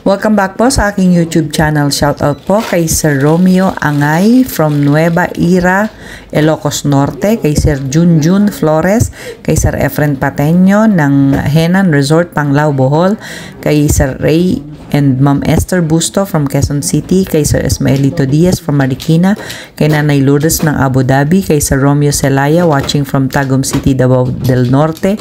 Welcome back po sa aking YouTube channel. Shoutout po kay Sir Romeo Angay from Nueva Eira, Ilocos Norte, kay Sir Junjun Flores, kay Sir Efren Pateño ng Henan Resort, Panglao, Bohol, kay Sir Ray and Ma'am Esther Busto from Quezon City, kay Sir Esmaelito Diaz from Marikina, kay Nanay Lourdes ng Abu Dhabi, kay Sir Romeo Celaya watching from Tagum City, Davao del Norte,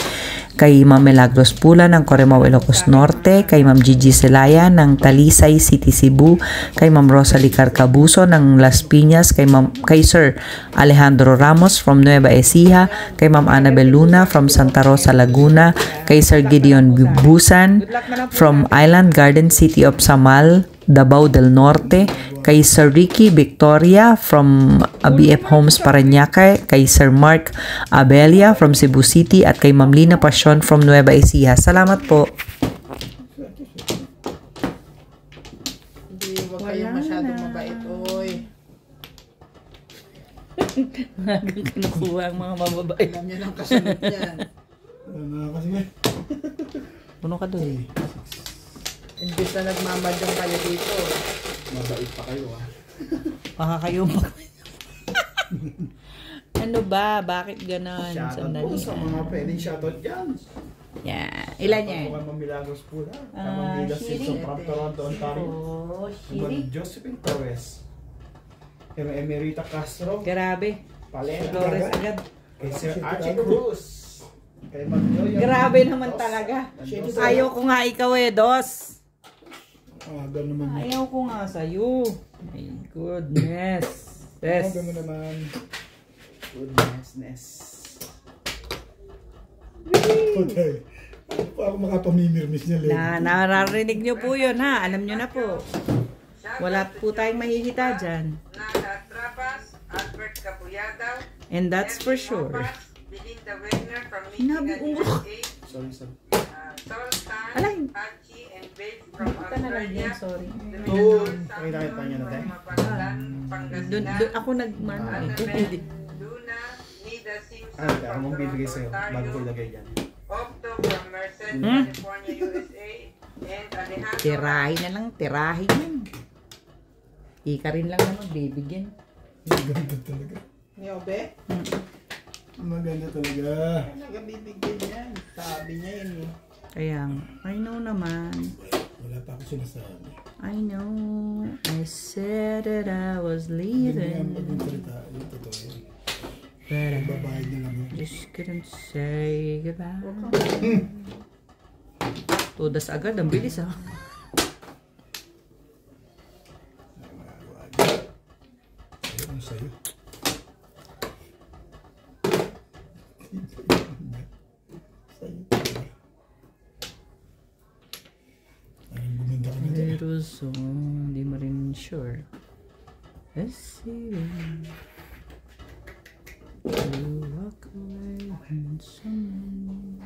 kay Ma'am Milagros Pula ng Corimao, Ilocos Norte, kay Ma'am Gigi Celaya ng Talisay City, Cebu, kay Ma'am Rosalie Carcabuso ng Las Piñas, kay Sir Alejandro Ramos from Nueva Ecija, kay Ma'am Annabel Luna from Santa Rosa, Laguna, kay Sir Gideon Busan from Island Garden City of Samal, Davao del Norte, kay Sir Ricky Victoria from BF Homes Parañaque, kay Sir Mark Abelia from Cebu City, at kay Ma'am Lina Pasyon from Nueva Ecija. Salamat po. Hindi, huwag kayong masyadong mabait, oy. Hanggang kinukuha ang mga mababait. Alam niyo lang kasunod yan. Puno ka doon. Imbis na nagmamadyong kayo dito. Mabait pa kayo Makakayong pa. Ano ba? Bakit ganon? Shoutout po sa mga pwedeng shoutout dyan. Yeah. Ilan yan? Mga Milagros Pula. Kamang Vida Simpson from Toronto, Ontario. Oh, Mga Josephine Torres. Kay Emerita Castro. grabe. Palena. Flores agad. Kay Sir Archie Cruz. Kay Magnolia. Grabe naman talaga. Ayaw ko nga ikaw Dos. Ayaw ko nga sa'yo. My goodness. Yes. Mo naman. Goodness. Okay. Ano pa ako makapamimirmis niya? Nararinig nyo po yun ha. Alam nyo na po. Wala po tayong mahihita dyan. And that's for sure. Sinabi umuro. Sorry. Alay. Ito na lang yan, sorry. Oo. Okay, nakita niyo na tayo. Doon ako nagmano eh. Pero mong bibigay sa'yo bago ko ilagay dyan. Tirahin na lang, tirahin yan. Ika rin lang naman, bibigyan. Maganda talaga. Nyobe? Maganda talaga. Nagabibigyan yan. Sabi niya yun eh. Kaya, I know naman. Wala pa ako sinasabi. I know. I said that I was Hindi leaving. nga magsalita. Yung totoo yun. But I Babayad na lang yun. just couldn't say goodbye. Todas agad, ang bilis ah. Ayun sa'yo. Pero so, hindi mo rin sure. Let's see. You walk away when someone...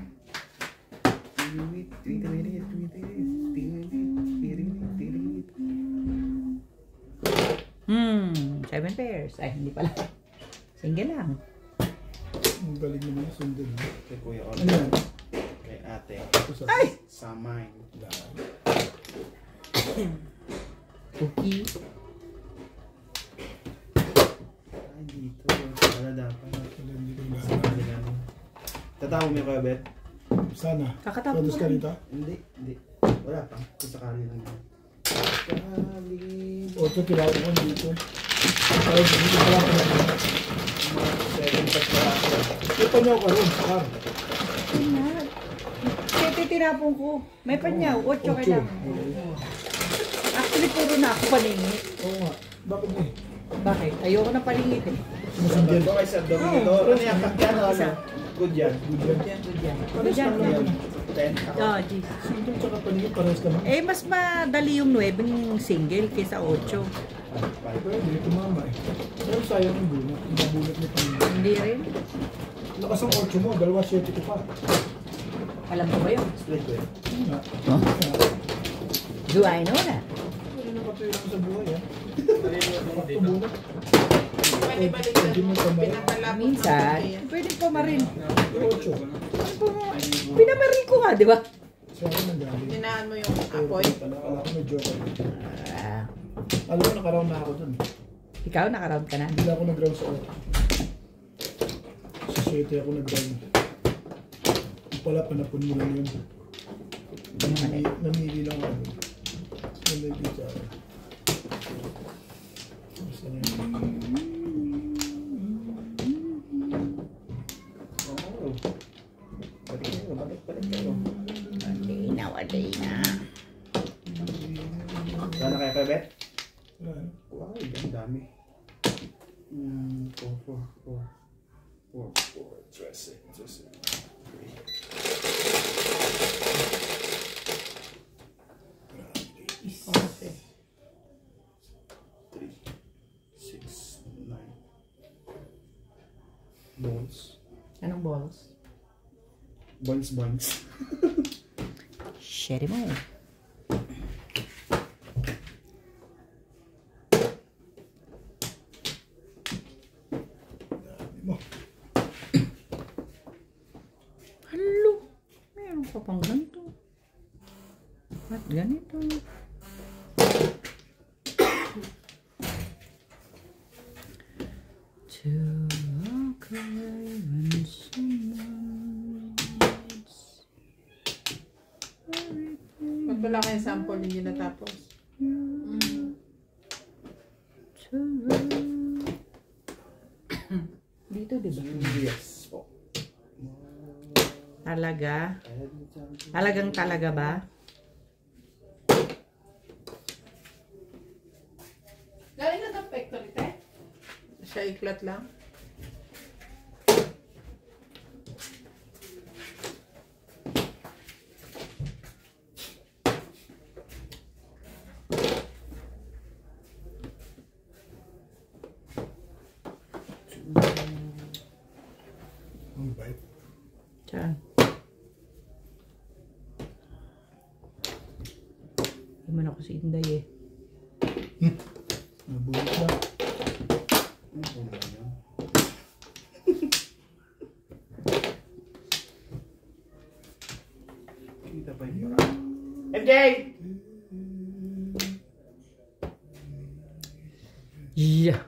7 pairs. Ay, hindi pala. Single lang. Ang galing naman yung sundin. Kay Kuya Ano Oliver. yan? Kay ate. Ay! Sa mine. Cookie. Ay, dito. Wala dapat. Hindi ko Sa kanila. Tatawa mo yung Kuya Bet? Sana. Kakatapos Produce mo ka lang. rito? Hindi. Wala pa. Kung sakali lang yan. Sakali. 8 tiraw ko dito. Ay, dito pala ako na. 7 pa sa ako. Ito niyo ako rin, Sar. Kaya tinapon ko. May panyaw. 8 kailangan. Actually, puro na ako paningit. Oo nga. Bakit eh? Bakit? Ayoko na paningit eh. Sumusundin. Ito kay Sir Domingo. Ano yan? Kakyan. Good yan. Good yan, good yan. Pares Good yan, lang naman. 10. Ako. Oh, geez. Sundin tsaka paningin, pares ka na. Eh, mas madali yung 9 single kaysa 8. Pwede, tumama eh. Pero sayang yung bunot. Yung bunot ni paningin. Hindi rin. Lakas ang 8 mo, 2.7 ko pa. Alam ko ba yun? Split ko eh. Yun nga. Oh. Do I know that? Pwede na patuloy lang sa buhay ah. Dito. Bunot. Balik-balikan Hindi mo mo. tama. Pinatalapon Minsan, pwede pa marin. 8. Pinamaril ko nga, di ba? Kasi ako nagaling. Hinaan mo yung apoy. Akala ko medyo ako. Ah, Alam mo, nakaroon na ako dun. ikaw, nakaround ka na? Hindi na ako nag-round sa oras. Sa 7 ako nag-round. Pala, panapon mo lang yun. Namili lang ako. Yung may pizza ako. Basta na yun. Oo. Balik kayo. Waday na. Sana kaya pa, Bet? Wala. Wow, ang dami. 4, 13. Okay. 3, 6, 9. Balls. Anong balls? Buns. Share mo. Dami mo. Hello. Meron ka pang ganito. At ganito. To walk away when someone needs everything Ba't wala kayong sample hindi natapos? to run. Dito, di ba? Yes po. Talaga? Talagang talaga ba? Galing na ng factory, te? Siya iklat lang? Ang bait. Saan? Hindi man ako si Inday eh. Nabulot lang. Kita pa yun. MJ! Yeah.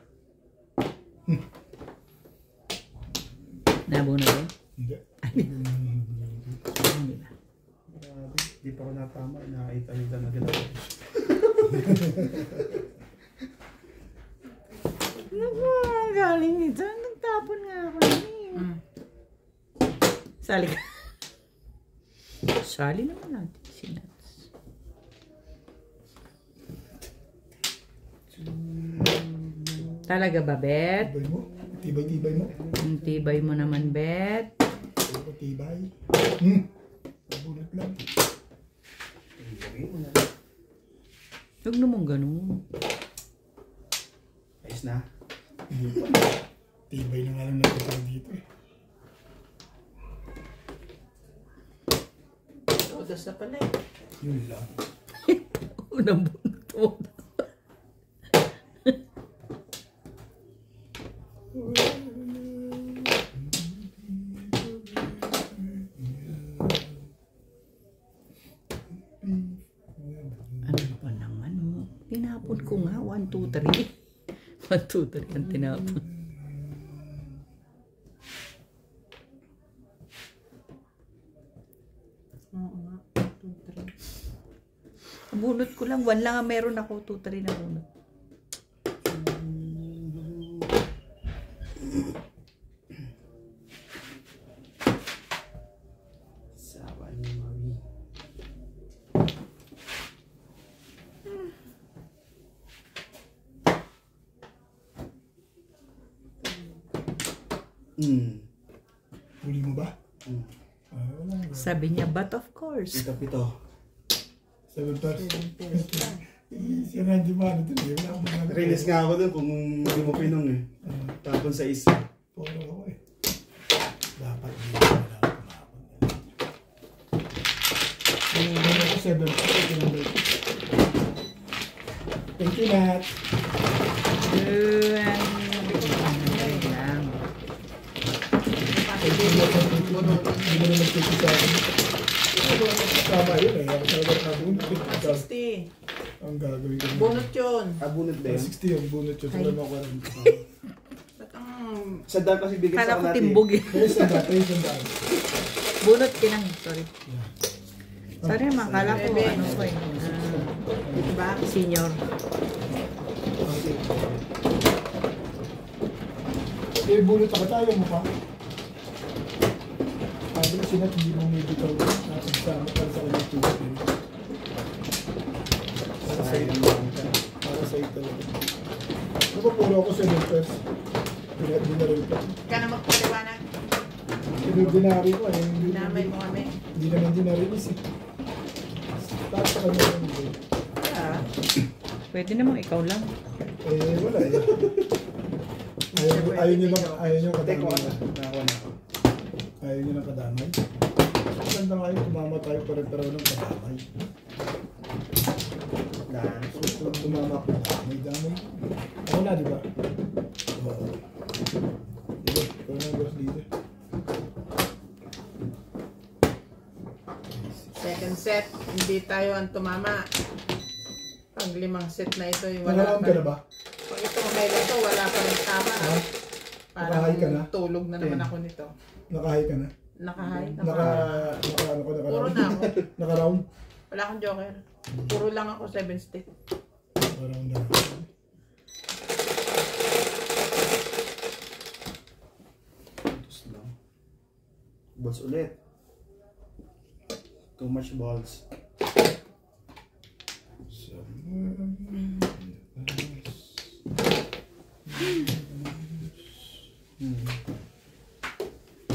Nabo na ba? Hindi. Hindi na. Grabe, di pa ako natama. Nakakita na din ako. Naku, ang galing nito. Nagtapon nga ako na eh. Sali ka. Sali naman natin si Nats. Talaga ba, Bet? Tibay mo. Tibay-tibay mo. Ang tibay mo naman, Bet. Puro tibay. Nabulot lang. Huwag naman ganun. Ayos na. Hindi pa. Tibay na nga lang nagtatang dito eh. Odas na pala eh. Yun lang. Unang bunot mo. Ano ba naman mo? Tinapon ko nga. 1, 2, 3. 1, 2, 3 ang tinapon. Oo nga. 2, 3. Bunot ko lang. 1 lang ang meron ako. 2, 3 na bunot. Sawa ni Mami. Huli mo ba? Wala. Sabi niya, but of course. Pito. 7 pairs. Si Randy Mano dun eh. Wala akong mga. Release nga ako dun kung hindi mo pinong eh. Tapon sa isa. Puro ako eh. Dapat hindi ko wala akong kumapon. Meron ako 7 pairs. Thank you, Nat. Hindi mo na nagtiti sa akin. Tama yun eh. Ako talaga nabunot. 60. Ang gagawin ko. Bunot yun. Bunot din. 60 yung bunot yun. Wala mo 40. Ba't ang... Sa daan kasi bigay Kala sa ko natin. timbog eh. Pero sandaan. Pero sandaan. Bunot kinang, sorry. Sorry naman, kala ko Bebe. ano ko eh. Diba? Senior. Eh, bunot ako tayo mo pa. Sabi ko sila, hindi mo may bitaw. Nasasama ka sa kanyang tuwag. Para sa iyo. Para sa iyo talaga. Ano ba puro ako sa Lucas? Dinaril ka. Ka na magpaliwanag. Dinari ko eh. Dinamay mo kami. Hindi naman dinarilis eh. Tapos sa kanya hindi. Ah. Pwede namang ikaw lang. Eh, wala eh. Ayaw nyo lang, ayaw nyo Teko kadamay. na. Nakakuha na ako. Ayaw nyo lang kadamay. Maganda nga yun, tumama tayo pare-pareho ng kadamay. Daan. Tumama ko damay. Ako na, di ba? Oo. Diba? Ikaw na boss dito. Second set, hindi tayo ang tumama. Pag 5 set na ito, Nakaroon ka na ba? Pag itong highlight to, wala pa rin tama. Ha? Parang Nakahay ka na? tulog na naman ako nito. Nakahay ka na? Nakahay. Ano ko, Puro na ako. Naka-round? Wala akong joker. Puro lang ako 7 stick. Naka-round na. Tapos lang. Balls ulit. Too much balls.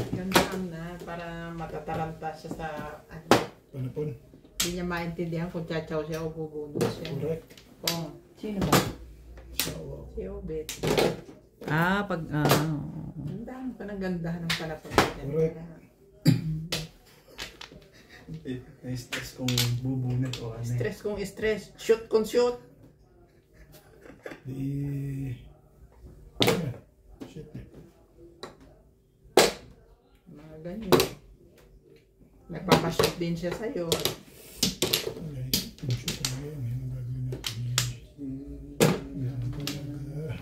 Ganda na para matataranta siya sa ano. Panapon. Hindi niya maintindihan kung chachaw siya o bubunod siya. Correct. Kung Sino ba? Sawa. si Obet. Pag, Ang dami pa ng gandahan ng palapag. Correct. Na-stress kung bubunot o ano. Stress kung stress. Shoot kung shoot. Di... Ayan. Shit. Mga ganyan. Nagpapashoot din siya sa'yo. Okay. Shoot na ngayon. Ngayon ang gagawin natin. Ganun talaga.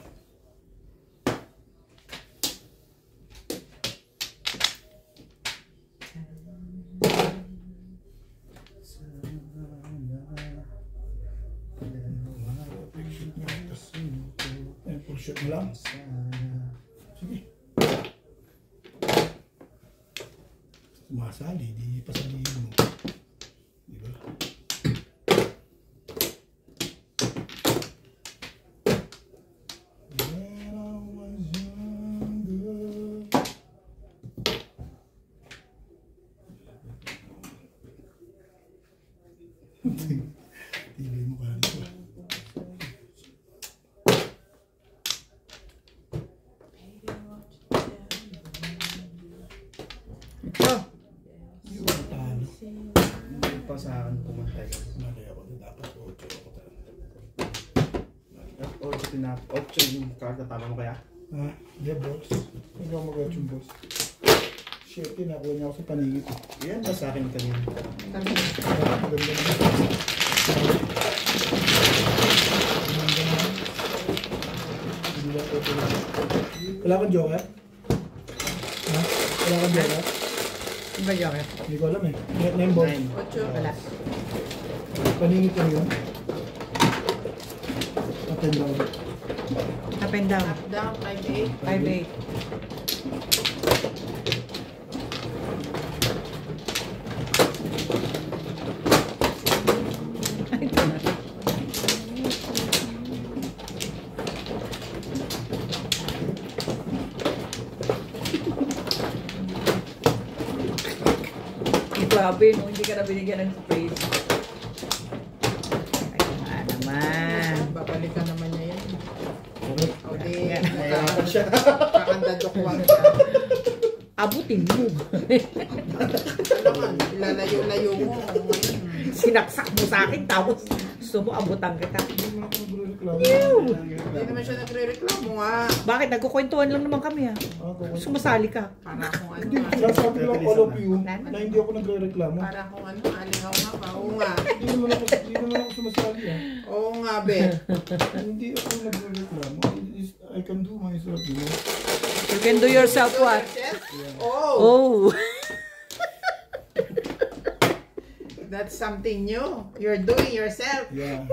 Ayan, full shot mo lang. Sige. Sumasali, di pasalihin mo. Diba? When I was younger. Tibay mo ka dito. ito. Yung talo. Hindi pa sa akin pumantay. Mali ako na dapat 8 ako talaga. 8 yung karta. Tama mo kaya? Ha? Hindi, boss. Huwag ako mag-8 yung boss. Shit, nakuha niya ako sa paningit. Yan ba sa akin kanina? Maganda na. Wala kang joker? Ha? Wala kang joker? Ano ba joker? Hindi ko alam eh. Name boss. 8. Wala. Paningit lang yun. Up and down. Up and down. Up, down, 5-8. 5-8. Ito na. Grabe, no? Hindi ka na binigyan ng space. Ay, naman. Babalikan naman niya yan. O di, Nahirapan siya. kakandadokwan siya. Abutin mo. Ano man, ilalayo-layo mo. Sinaksak mo sa akin, tapos Gusto mo, abutan kita. Hindi mo ako nagre-reklamo. Hindi naman siya nagre-reklamo nga. Bakit? Nagkukwentuhan lang naman kami ah. Sumasali ka. Para kung ano. Hindi, sasabi lang all of you na hindi ako nagre-reklamo. Para kung ano, alihaw nga pa. Oo nga. Hindi naman ako sumasali ah. Oo nga, be. Hindi ako nagre-reklamo. I can do myself, you know. You can do yourself what? Oh, Oh. that's something new. You're doing yourself. Yeah.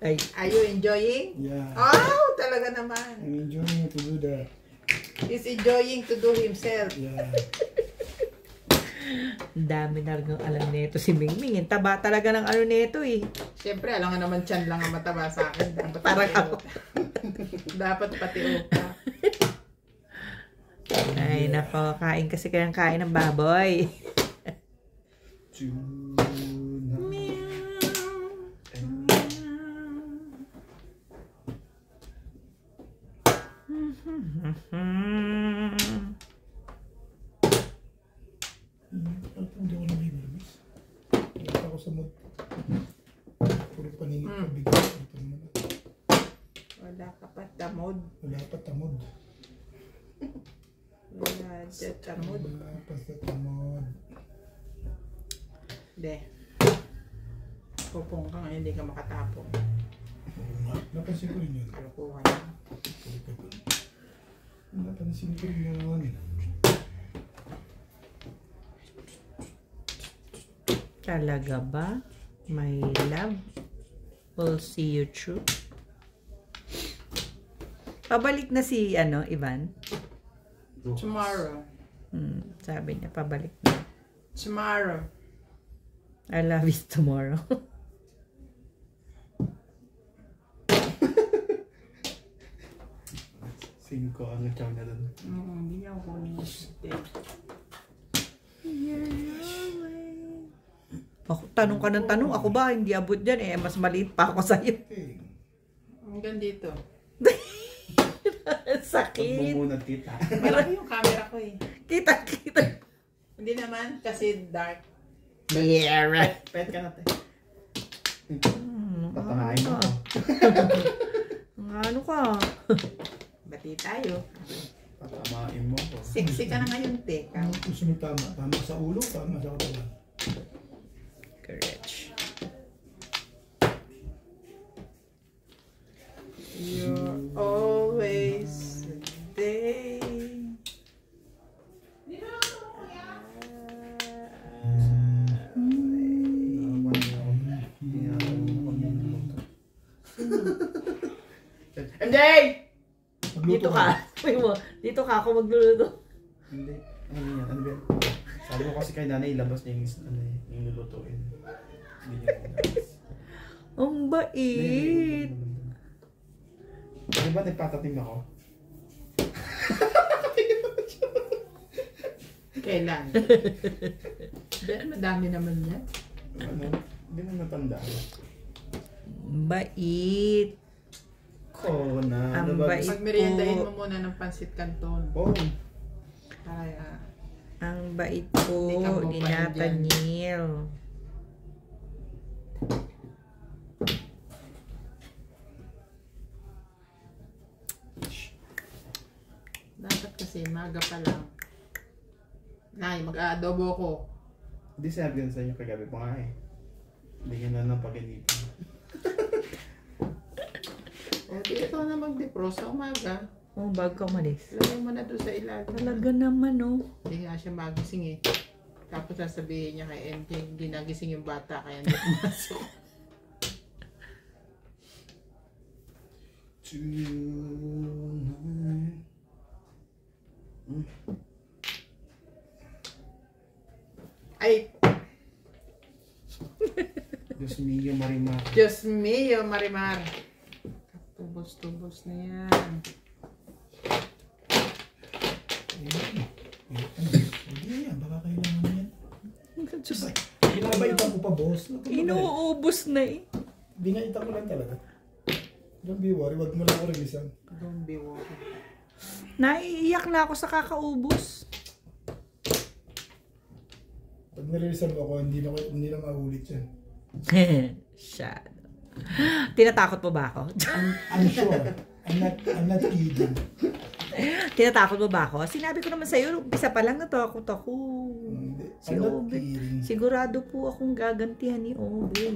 Ay. Are you enjoying? Yeah. Oh, talaga naman. I'm enjoying to do that. He's enjoying to do himself. Yeah. Dami na rin ang alam nito si Mingming. Ang taba talaga ng ano nito eh. Siyempre, alam nga naman tiyan lang ang mataba sa akin. Dapat Parang pati ako. utak. Dapat pati utak. Ay, nako. Kain kasi kayang kain ng baboy. Hindi ako nabibirmis. Wala ako sa mood. Puro paningit pa bigay. Ito naman. Wala ka pa tamod. Wala pa tamod. Wala dyan tamod. Wala pa sa tamod. Hindi. Pupong ka ngayon, hindi ka makatapong. Oo nga. Napansin ko rin yun. Kalukuhan. Napansin ko rin yun. Talaga ba? My love will see you through. Pabalik na si Ivan. Tomorrow. Sabi niya pabalik na. Tomorrow. I love you tomorrow. Cinco ang chow na doon. Hindi niya ako kunin yung steak. Tanong ka ng tanong. Ako ba? Hindi abot dyan eh. Mas maliit pa ako sa'yo. Okay. Hanggang dito. Sakit. Pagbumunat kita. Malaki yung camera ko eh. Kita. Hindi naman kasi dark. Yeah, right. Pet ka natin. Tatangain mo ako. Ano ka? Bati tayo. Tatamain mo ako. Sexy ka na ngayon, te. Ang gusto mo tama. Tama sa ulo, tama sa katawan. Correct. You're always there. MJ! Dito ka. Dito ka ako magluluto. Hindi. Ano yan? Ano ba yan? Sabi ko kasi kay nanay, ilabas niya yung lulutuin. Hindi niya ilabas. Ang bait. Di ba nagpatatim ako? Kailan? Dahil madami naman yan. Ano? Hindi mo natandaan. Bait. Ko na. Ang bait. Pagmeriendahin mo muna ng pansit canton. Oh. Ay, Ang bait ko Hindi ka ni mabait Nathaniel. dapat kasi maga pa lang. Nay, mag-aadobo ko. Hindi sinabi yun sa inyo kagabi pa nga eh. Hindi nyo na napaginipan. O, di ikaw na mag-defrost sa umaga. Oh, bago ka umalis. Lagay mo na doon sa ilalim. Talaga naman, oh. Hindi nga siya magising eh. Tapos sasabihin niya kay MJ, hindi nagising yung bata, kaya hindi pumasok. Ay, Diyos mio, Marimar. Diyos mio, Marimar. Tubos-tubos na yan. Hindi yan, baka kailangan yan. Binabaitan ko pa, boss. Inuubos na eh. Binaitan ko lang talaga. Don't be worry, wag mo lang ako releasean. Don't be worried. Naiiyak na ako sa kakaubos. Pag nireleasean mo ako, hindi na maulit yan. Shadow. Tinatakot mo ba ako? I'm sure. I'm not kidding. Tinatakot mo ba ako? Sinabi ko naman sa'yo, umpisa pa lang natakot ako. Hindi. Si I'm not Obet. kidding. Sigurado po akong gagantihan ni Obet.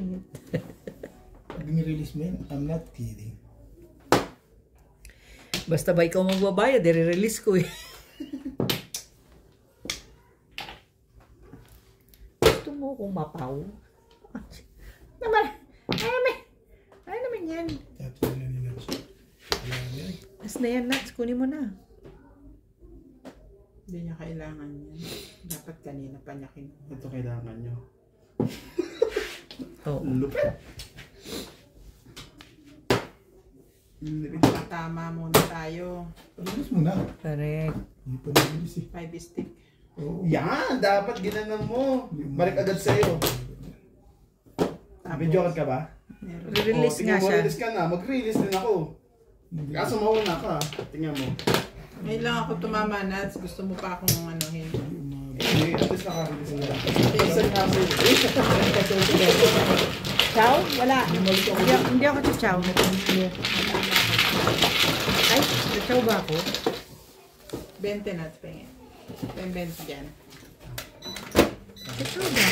Pag nirelease mo yan, I'm not kidding. Basta ba ikaw magbabayad, i-release ko eh. Gusto mo akong mapaw? Naman, ay naman yan. Tapos na nila. Wala na yan. As na yan, Nats, kunin mo na. Hindi niya kailangan yan. Dapat kanina pa niya kinuha. Ito kailangan nyo. Oo. Look. Tama muna tayo. Release mo na. Correct. Hindi pa nirelease eh. 5 stick. Oo. Yan! Dapat ginanan mo. Balik agad sa'yo. Video ka ba? Meron. Re-release nga siya. Release ka na. Mag-release din ako. Kaso mauna ka. Tingnan mo. Ngayon lang ako tumama, Nats. Gusto mo pa akong anuhin. Eh, at least naka-release na. Isa nga sa'yo. Chow? Wala. Hindi ako sa chow. Ay, sa chow ba ako? 20 Nats, pengin. 20 dyan.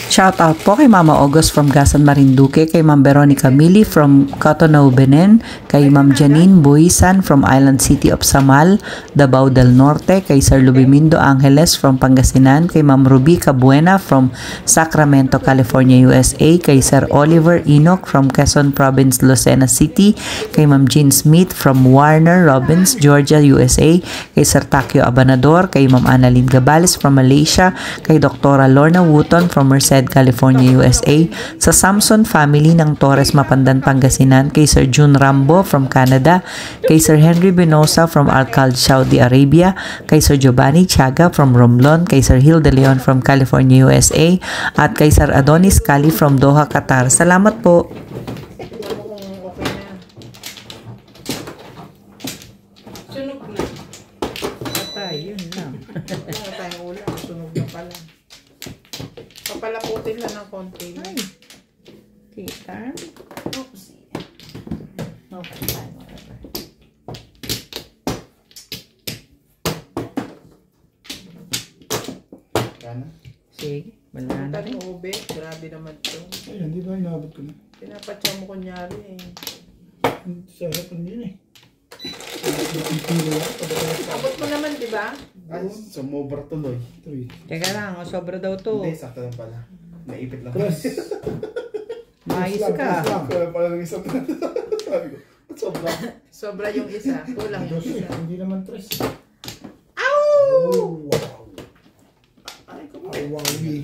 Shout out po kay Mama August from Gasan Marinduque, kay Ma'am Veronica Mili from Cotonou, Benin, kay Ma'am Janine Buisan from Island City of Samal, Davao del Norte, kay Sir Lubimindo Angeles from Pangasinan, kay Ma'am Ruby Cabuena from Sacramento, California, USA, kay Sir Oliver Enoch from Quezon Province, Lucena City, kay Ma'am Jean Smith from Warner Robins, Georgia, USA, kay Sir Takio Abanador, kay Ma'am Annalyn Gabales from Malaysia, kay Dr. Lorna Wooton from Merced, California, USA, sa Samson family ng Torres Mapandan, Pangasinan, kay Sir June Rambo from Canada, kay Sir Henry Benosa from Alcalde, Saudi Arabia, kay Sir Giovanni Chaga from Romblon, kay Sir Hill De Leon from California, USA, at kay Sir Adonis Cali from Doha, Qatar. Salamat po. Tignan mo kung okay na. Sunog na. Patay, yun lang. Wala na tayong ulam. Sunog na pala. Papalaputin lang ng konti. Ay. Kita. Oops. Okay, fine, whatever. Kana? Sige, wala na Tani rin. ube. Grabe naman to. Ayun, di ba inabot ko na? Pinapatsa mo kunyari eh. Sa harapan din eh. Pipilo ako. Abot mo naman, di ba? Ay, sumobra tuloy. 3. Teka lang, sobra daw to. Hindi, sakto lang pala. Naipit lang. Press. Maayos ka. Kaya pala ng isang sabi ko, ba't sobra? Sobra yung isa. Kulang yung isa. Hindi naman 3. Ow! Oh, wow. Ay, Awawi.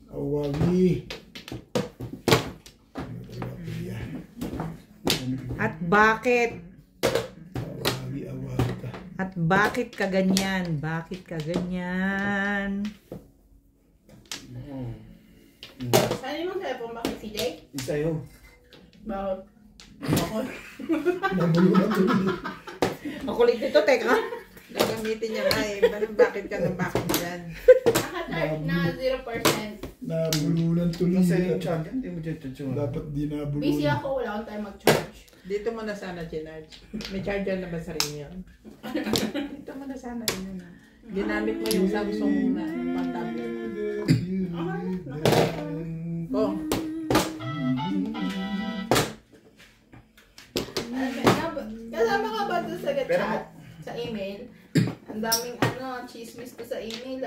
Awawi. At bakit? Awawi ka. At bakit ka ganyan? Bakit ka ganyan? Saan yung telephone ba kay CJ? Sa'yo. Bakit? Bakit? Nabulunan tuloy. Makulit nito, teka. Gagamitin niya nga eh. Bakit ka nang bakit dyan? Naka-charge na 0%. Nabulunan tuloy. Nasa yung charger, hindi mo dyan charger. Dapat di nabulunan. Busy ako, wala akong time mag-charge. Dito mo na sana ginarge. May charger na ba sa rin yun? Dito mo na sana yun. Ginamit mo yung Samsung na pang tablet. Oh, Kasama ka ba doon sa Pero- chat? Sa email? Ang daming chismis ko sa email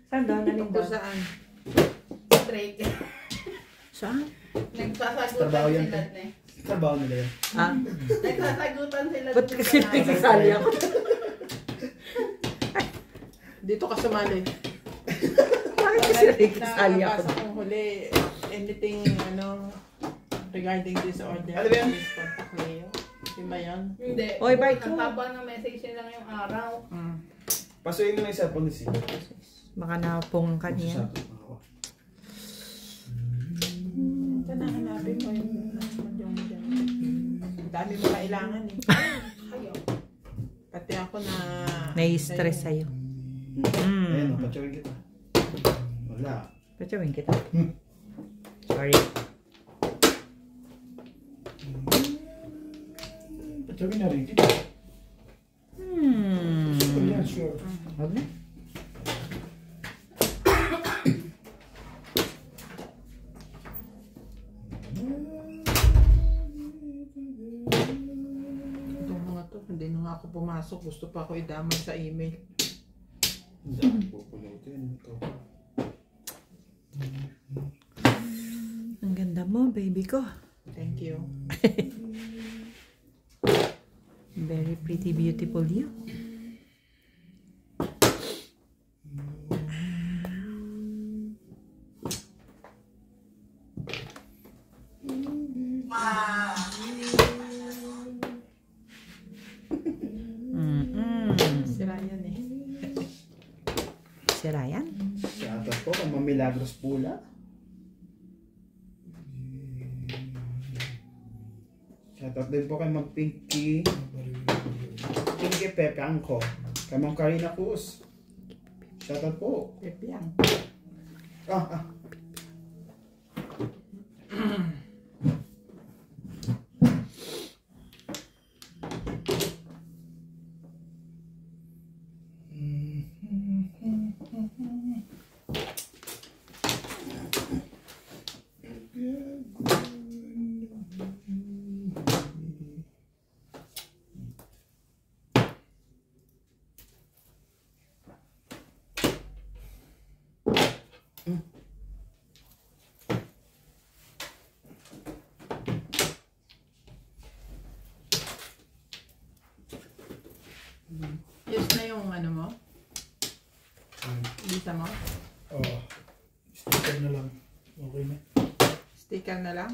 Saan daw? Naling kung saan? Straight. Saan? Nagsasagutan Trabaho yan, sila te. Trabaho nila yan. Ah? Nagsasagutan sila Ba't doon kasi sa live. nagsasali ako? Dito ka sumali. Bakit kasi nagsasali ako? Nabasa kong huli. Anything, regarding this order. Ano ba yan? Please contact Leo. Di ba yan? Hindi. Oy, bye, Ang haba ng message nilang yung araw. Pasuyin mo na yung cellphone ni Steve. Baka napong kanya. Ito na, hanapin mo yung ang dami mo kailangan eh. Kayo. Pati ako na... Nai-stress sa'yo. Ayun, patsawin kita. Wala. Patsawin kita. Sorry. Sabi na Ricky. Hmm. Yeah, sure. Wag na. Itong mga to, hindi na nga ako pumasok. Gusto pa ako idamay sa email. Hindi ako pupulutin ito. Ang ganda mo, baby ko. Thank you. Very pretty, beautiful you. Sira yan eh. Si Ryan? Shoutout po kay Ma'am Milagros Pula. Shoutout din po kay Ma'am Pinky Pepe Angko. Kay Ma'am Karina Cruz. Shoutout po. Pepiyang. Ah. Yes na yung ano mo? Visa mo? Oo. Sticker na lang. Okay na. Sticker na lang?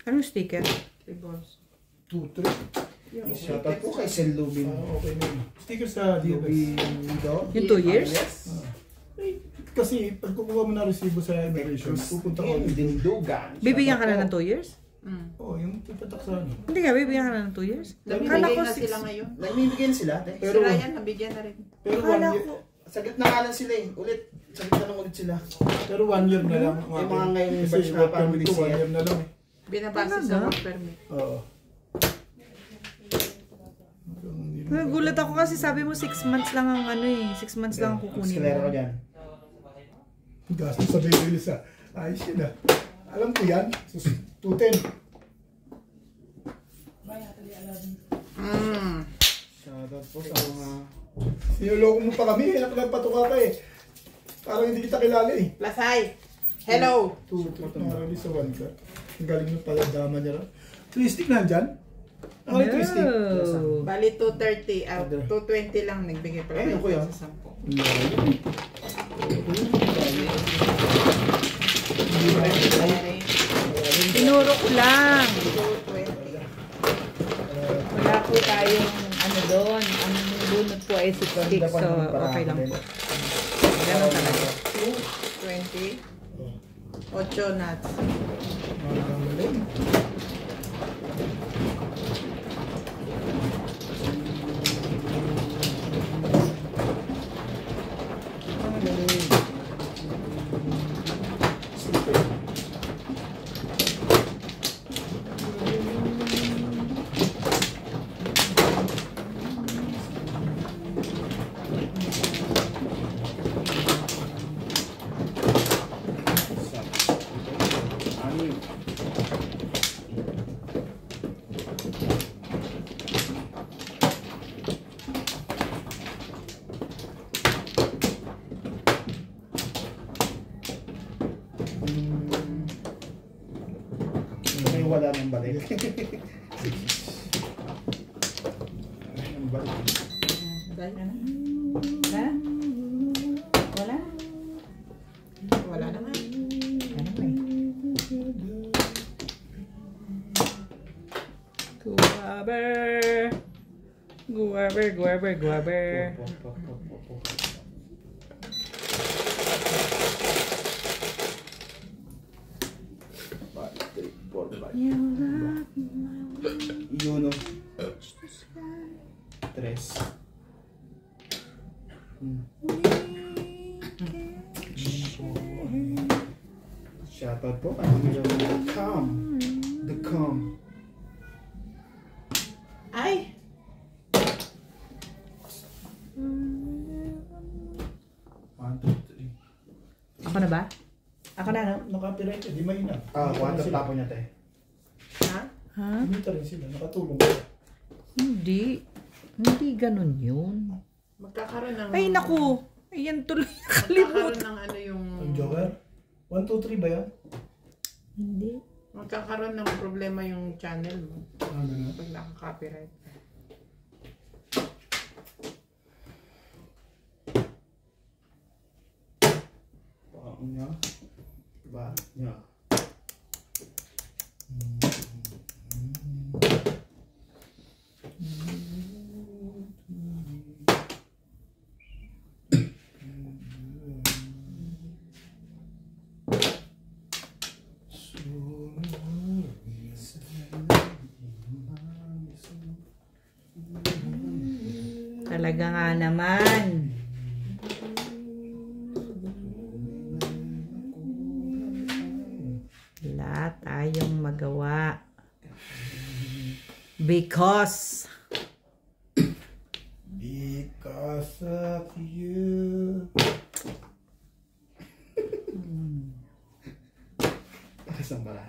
Anong sticker? Ribbons. 2, 3. Yung Shoutout po kay Sel Lubin. Okay na yun. Sticker sa DFS. Lubindo. Yung 2 years? Yes. Kasi pag kukuha mo na resibo sa immigration, pupunta ko. Dindugan. Bibigyan ka na ng 2 years? Oo, yung pupatak sa ano. Hindi ka, bibigyan ka na ng 2 years? Nabibigay Kala ko na six. sila ngayon. Namimigyan sila. Pero- Si Ryan, nabigyan na rin. Pero Kala 1 year, ko. Sa gitna nga lang sila eh. Ulit. Sa gitna lang ulit sila. pero 1 year na lang. ang Yung akin. mga ngayon Kasi batch na work permit family ko, 1 siya. year na lang eh. Binabase Talaga? sa work permit. Oo. Nagulat ako kasi sabi mo 6 months lang ang ano eh. 6 months lang ang kukunin Eskalera ko mo. dyan. Gastos sa bibilis ah. Ayos yun ah. Alam ko yan. 210. Shoutout po sa mga... Sinuloko mo pa kami. Nagpatuka ka eh. Parang hindi kita kilala eh. Lasay! Hello! 2 release sa 1 ka. Ang galing ng paladama niya lang. Twistic na dyan? Ano yung twistic? No. Bali 230 out. 220 lang nagbigay pa Ayun, kuya. sa 10. Tinuro ko lang. 220. Wala po tayong ano doon. Ang bunot po ay 66. So, okay lang po. Ganun talaga. 20. 8 nuts. May wala ng balik. Ang balik. Dahil na. Ha? Wala? Wala naman. Ano ba eh? Guaber! Guaber, guaber, guaber. Yuno. 3. Shoutout po kay The Calm. Ako na ba? Ako na, no? Naka-copyright eh, di mainam. Water tapo niya, te. Ha? Ha? Kumita rin sila, nakatulong ka. Hindi. Hindi ganun yun. Magkakaroon ng... Ay, naku! Ayan tuloy Magkakaroon nakalimutan. ng ano yung... Ang Joker? 1, 2, 3 ba yan? Hindi. Magkakaroon ng problema yung channel mo Ganun. pag naka-copyright. Paan niya. Diba? Niya. Talaga nga naman. Wala tayong magawa. Because of you. Isang bala.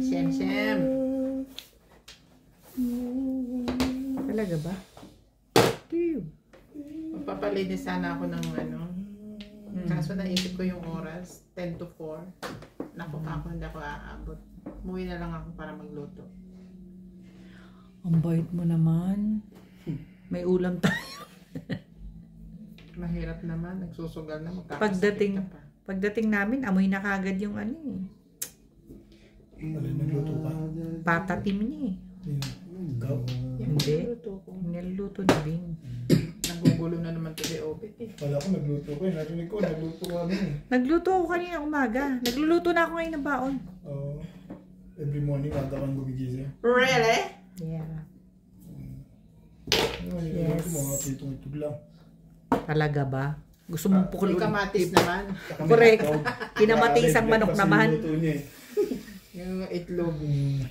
Shem. talaga ba? Pew. Magpapalinis sana ako ng ano. Kaso naisip ko yung oras, 10 to 4. Naku pa ako, hindi ako aabot. Umuwi na lang ako para magluto. Ang bait mo naman. May ulam tayo. Mahirap naman, nagsusugal na, magkakasakit Pagdating- ka pa. Pagdating namin, amoy na kagad yung ano eh. Nagluto ka? Patatim niya eh. Ikaw? Hindi. Nagluto ko. Niluto na Bing. Nagugulo na naman to si Obit eh. Wala ko nagluto ko eh. Narinig ko, nagluto ko ano eh. Nagluto ako kanina umaga. Nagluluto na ako ngayon ng baon. Oo. Every morning, aga kang gumigising. Really? Yeah. Ano, Yes. yes. Mga pitong-itog lang. Talaga ba? Gusto mong May pukulun? kamatis naman. Correct. Kinamatisang manok naman. Luto niya eh. Yung itlog.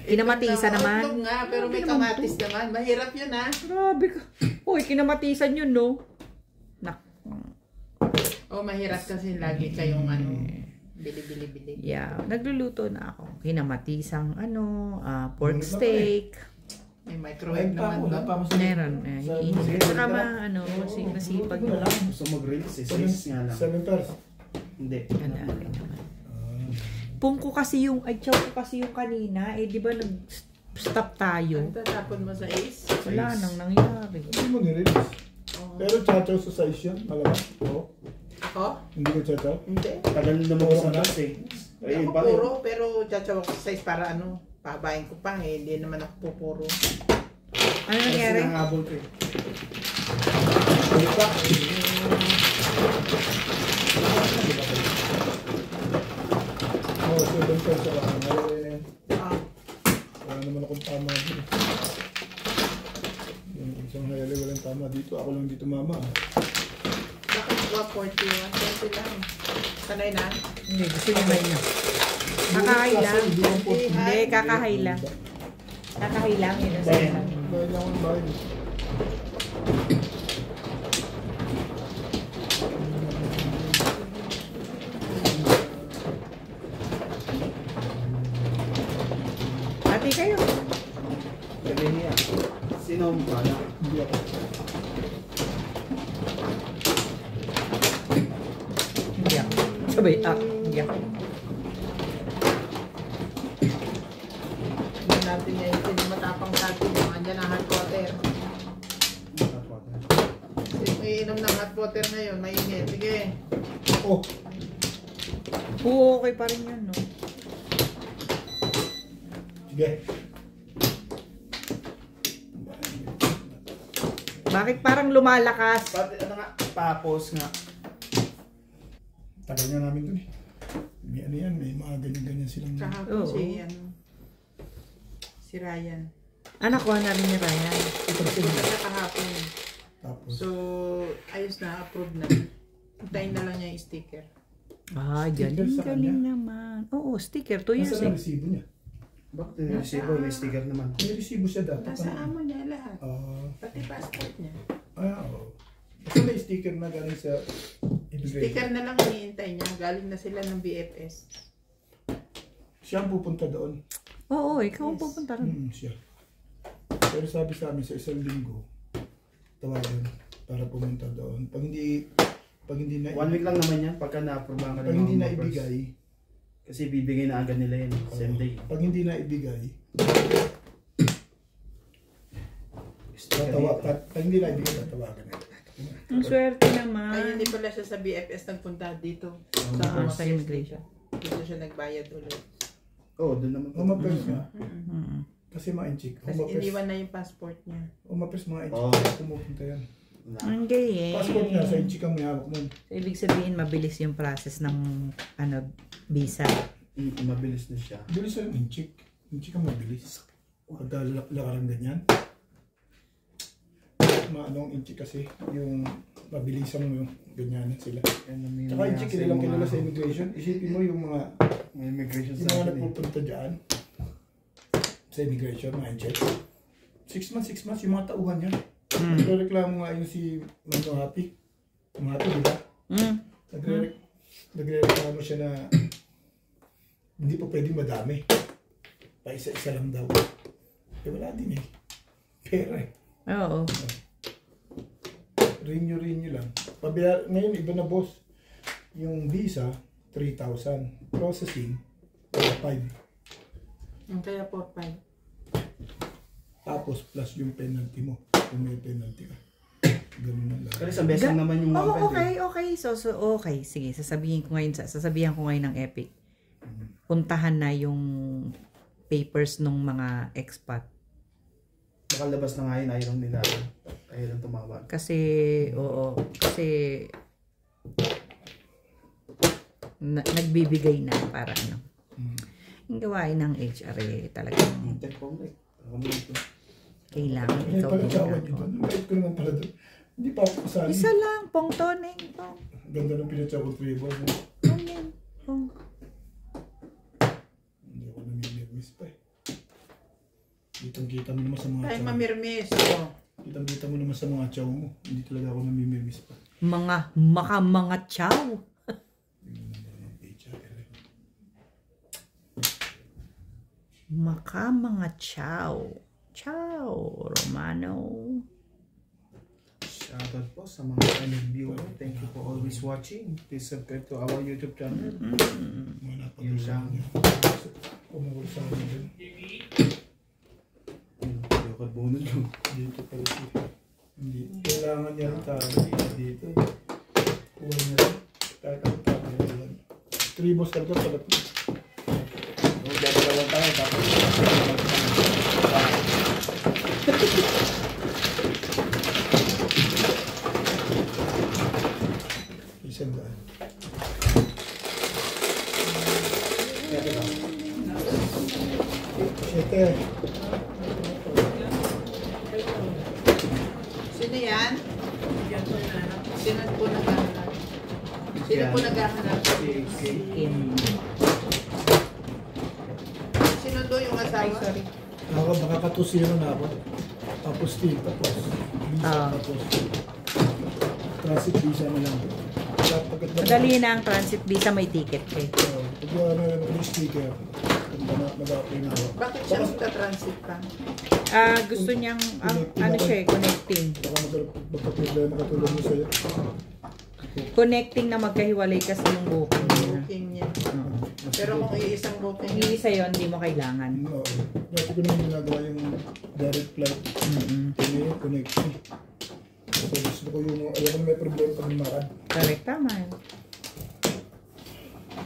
Kinamatisa naman. Itlog nga, pero may kamatis naman. Mahirap yun ha. Grabe ka. Uy, kinamatisan yun, no? Nak. Oh, mahirap kasi lagi kayong ano, bili-bili-bili. Yeah, nagluluto na ako. Kinamatisang pork steak. May Ay, microwave pa naman wala doon. pa ako sa... Meron. Sa- Init. sa- Saka masipag. Huwag na lang. Gusto mag-release eh. Sis nga lang. 7 pairs. Hindi. Ganari naman. Pum ko kasi yung, chow ko kasi yung kanina. Eh, di ba nag-stop tayo? Ang tatapon mo sa ace? Wala nang nangyari. Hindi mo nirelease. Oh. Pero chachaw sa size yun, malamang. Oo. Ako? Hindi ko chachaw. Hindi. Tagal na mo sa tas eh. Hindi Ayun ako pa rin. puro, pero chachaw ako sa size para ano, pabayin ko pa eh. Hindi naman ako pupuro. Ano nangyari? Kasi nangahabol ko eh. Wait pa. Oo, 7 pairs ako. Nalala na yan. Ah, Wala naman akong tama dito. Yung isang hayali walang tama dito. Ako lang dito mama. bakit ba 41? 20 lang. Sanay na? Hindi, gusto niya may na. Kakahay lang. Hindi, kakahay lang. Kakahay lang. Yun ang Bayan. sinasabi. Bayan lang ang bayan. Ate kayo. Sabi niya. Sino ang bala? Hindi ako. Hindi ako. Sabay, hindi ako. Hindi natin niya yung sinimatapang sa atin. Yung andyan ang hot water. Iinom ng hot water ngayon, mainit. Sige. Oh, Oo, okay pa rin yan, no? sige. Bakit parang lumalakas? Pati ano nga, papos nga. Tagal nga namin dun eh. May ano yan, may mga ganyan-ganyan silang... Kahapon Oo. si Ryan. Anak ko na rin ni Ryan. Punta na kahapon. Tapos, So, ayos na, approve na. Puntayin na lang niya yung sticker. Ah, Sticker galing, sa galing kanya? naman. Oo, sticker. 2 years nasa na eh. resibo niya? Bakit yung resibo? May sticker naman. May resibo siya dapat. Nasa amo niya lahat. Ah, Pati passport niya. oo. Kasi may sticker na galing sa immigration. Sticker na lang iniintay niya. Galing na sila ng BFS. Siya ang pupunta doon. Oo, ikaw ang Yes. pupunta ron. Siya. Pero sabi sa amin sa isang linggo, tawagan para pumunta doon. Pag hindi na 1 week lang naman yan pagka na-aprobahan ka ng pag hindi mga na members. ibigay, Kasi bibigay na agad nila yun. Same day. pag hindi na ibigay, Sticker dito. pag hindi na ibigay, tatawagan na. Ang swerte Ay, naman. hindi pala siya sa BFS nagpunta dito. Ah, sa immigration. Dito siya nagbayad ulit. Oo, doon naman. Umapers nga. Mm. Kasi ma-enchik. Kasi iniwan na yung passport niya. Umapers mga Oo. enchik. Pumupunta yan. Ang galing. Passport niya sa enchik ang may hawak nun. So, ibig sabihin, mabilis yung process ng visa. Mabilis na siya. Bilis ang enchik. Enchik ang mabilis. Pagka lakaran ganyan. Maano ang enchik kasi yung mabilisan mo yung ganyanan sila. Tsaka enchik kinilang kilala sa immigration. Isipin mo yung mga May immigration yung sa mga akin eh. nagpupunta dyan sa immigration, mga enchik. 6 months, yung mga tauhan niya. Nagre-reklamo nga yun si Mano Happy. Mano Happy, di ba? Nagre-reklamo siya na hindi pa pwedeng madami. Pa isa-isa lang daw. Eh wala din eh. Pera eh. Oo. Renew lang. Ngayon, iba na boss. Yung visa, 3,000. Processing, 5. Yung kaya 4-5. Tapos plus yung penalty mo. Kung may penalty ka. Ganun na lang. Pero isang beses lang naman yung Oh, 1 okay. So, okay. Sige, sasabihin ko ngayon ng Epic. Puntahan na yung papers ng mga expat. Nakalabas na nga yun, ayaw nila. Ayaw lang tumawag. Kasi nagbibigay na para ano. Yung gawain ng HRA talagang kailangan May ikaw pala din tawag ginagawa. dito. Mabait ko naman pala doon. Hindi pa ako kasali. Isa lang, pong toning. Pong. Ganda ng pinatsa ko 3 balls. Pong yan. Pong. Hindi ako namimirmis pa eh. Kitang-kita mo naman sa mga Tayo chow. mamirmis. Oh. Kitang-kita mo naman sa mga chow mo. Hindi talaga ako namimirmis pa. Mga chow. Mga chow. Chow. Romano. Shoutout po sa mga channel viewer. Thank you for always watching. Please subscribe to our YouTube channel. Mga Yun napagulsa lang. niya. Pumagul sa akin din. Yung kabunod yung Dito pala siya. Hindi. Kailangan niya rin tayo dito. Kuha niya rin. Kahit ang tayo yan. 3 balls talaga pala. magdadalawan tayo. Tapos Isang daan. Siyete. Sino yan? Sino po naghahanap? Sino po naghahanap? Kim. Sino doon yung asawa? Baka patusiro na ako. Tapos visa, tapos transit visa na lang. Madali na ang transit visa, may ticket eh. Pag yung sticker, mag-apply na ako. Bakit siya magta-transit pa? Gusto niyang, ano siya eh, connecting. Baka magka-problema katulad mo sa'yo. Connecting na magkahiwalay kasi yung booking niya. Booking niya. Pero kung iisang booking Kung iisa yun, hindi mo kailangan. Oo. Dati ko naman ginagawa yung direct flight. Kaya yung connecting. Kasi gusto ko yung, ayaw ko na may problema pag lumakad. Correct, tama yun.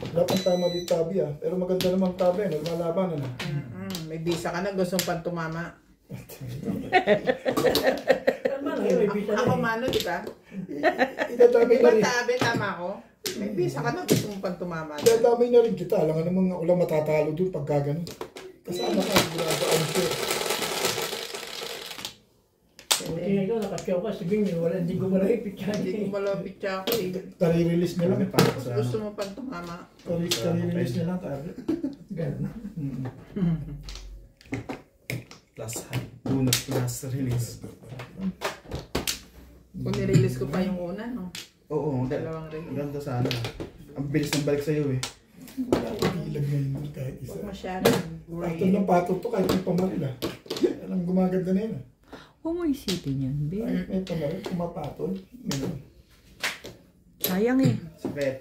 Lahat ang tama dito tabi ah. Pero maganda naman tabi, nagmalaban na. May visa ka na, gusto pang tumama. Ako mano, di ba? Idadamay Di na ba rin. tabi, tama ko? May visa ka na, gusto mong pang tumama. Idadamay na rin kita. Alam nga namang wala matatalo dun pag gano'n. Kasama ka, sigurado I'm sure. Buti ikaw, nakasyaw ka, sabihin niyo, wala, hindi ko malapit siya. Hindi ko malapit siya ako eh. Tari-release na lang. para sa Gusto mo pang tumama. Tari-release na lang. Tari. Ganun. Plus high. Bonus plus release. Kung nirelease ko pa yung una, no? Oo, Dalawang release. ganda sana. Ang bilis ng balik sa'yo eh. Wala ko ilag ngayon kahit isa. Huwag masyadong Patol gray. ng patol to kahit may pamaril ah. Alam gumaganda na yun ah. Huwag mo isipin yun, babe. Kahit may pamaril, pumapatol. Meron. Sayang eh. Sakit.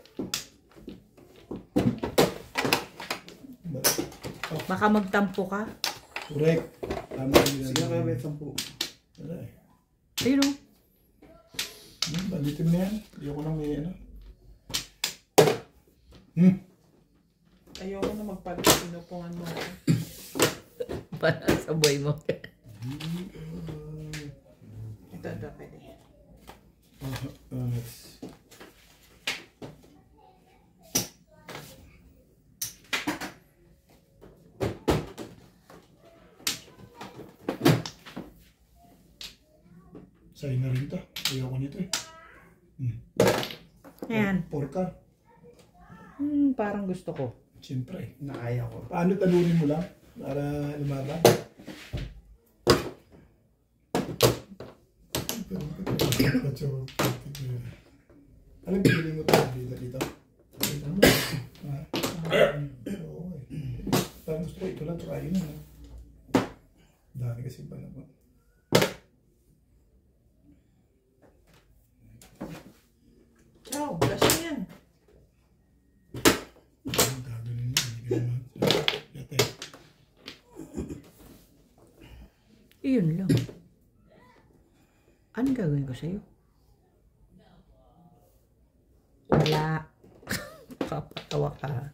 Baka magtampo ka. Correct. Tama yung Sige na kayo, bet 10. Wala eh. Ayun o. Banditin mo na yan. Ayoko nang may ano. Ayoko na magpag-pinupungan mo ako. Para sa boy mo. Ito, pwede. Next. Sa'yo na rin to. Ayoko nito eh. Ayan. Porka. Parang gusto ko. Siyempre. Nakaya ko. Paano talunin mo lang? Para lumaban? Alam, pili mo ito dito. Oo eh. Parang gusto ko ito lang, tsaka yun na. Dami kasi ba naman. Ciao, blush mo yan. Ang gagawin mo, hindi ka naman. Yate. Iyon lang. Anong gagawin ko sa'yo? Wala. Papatawa ka.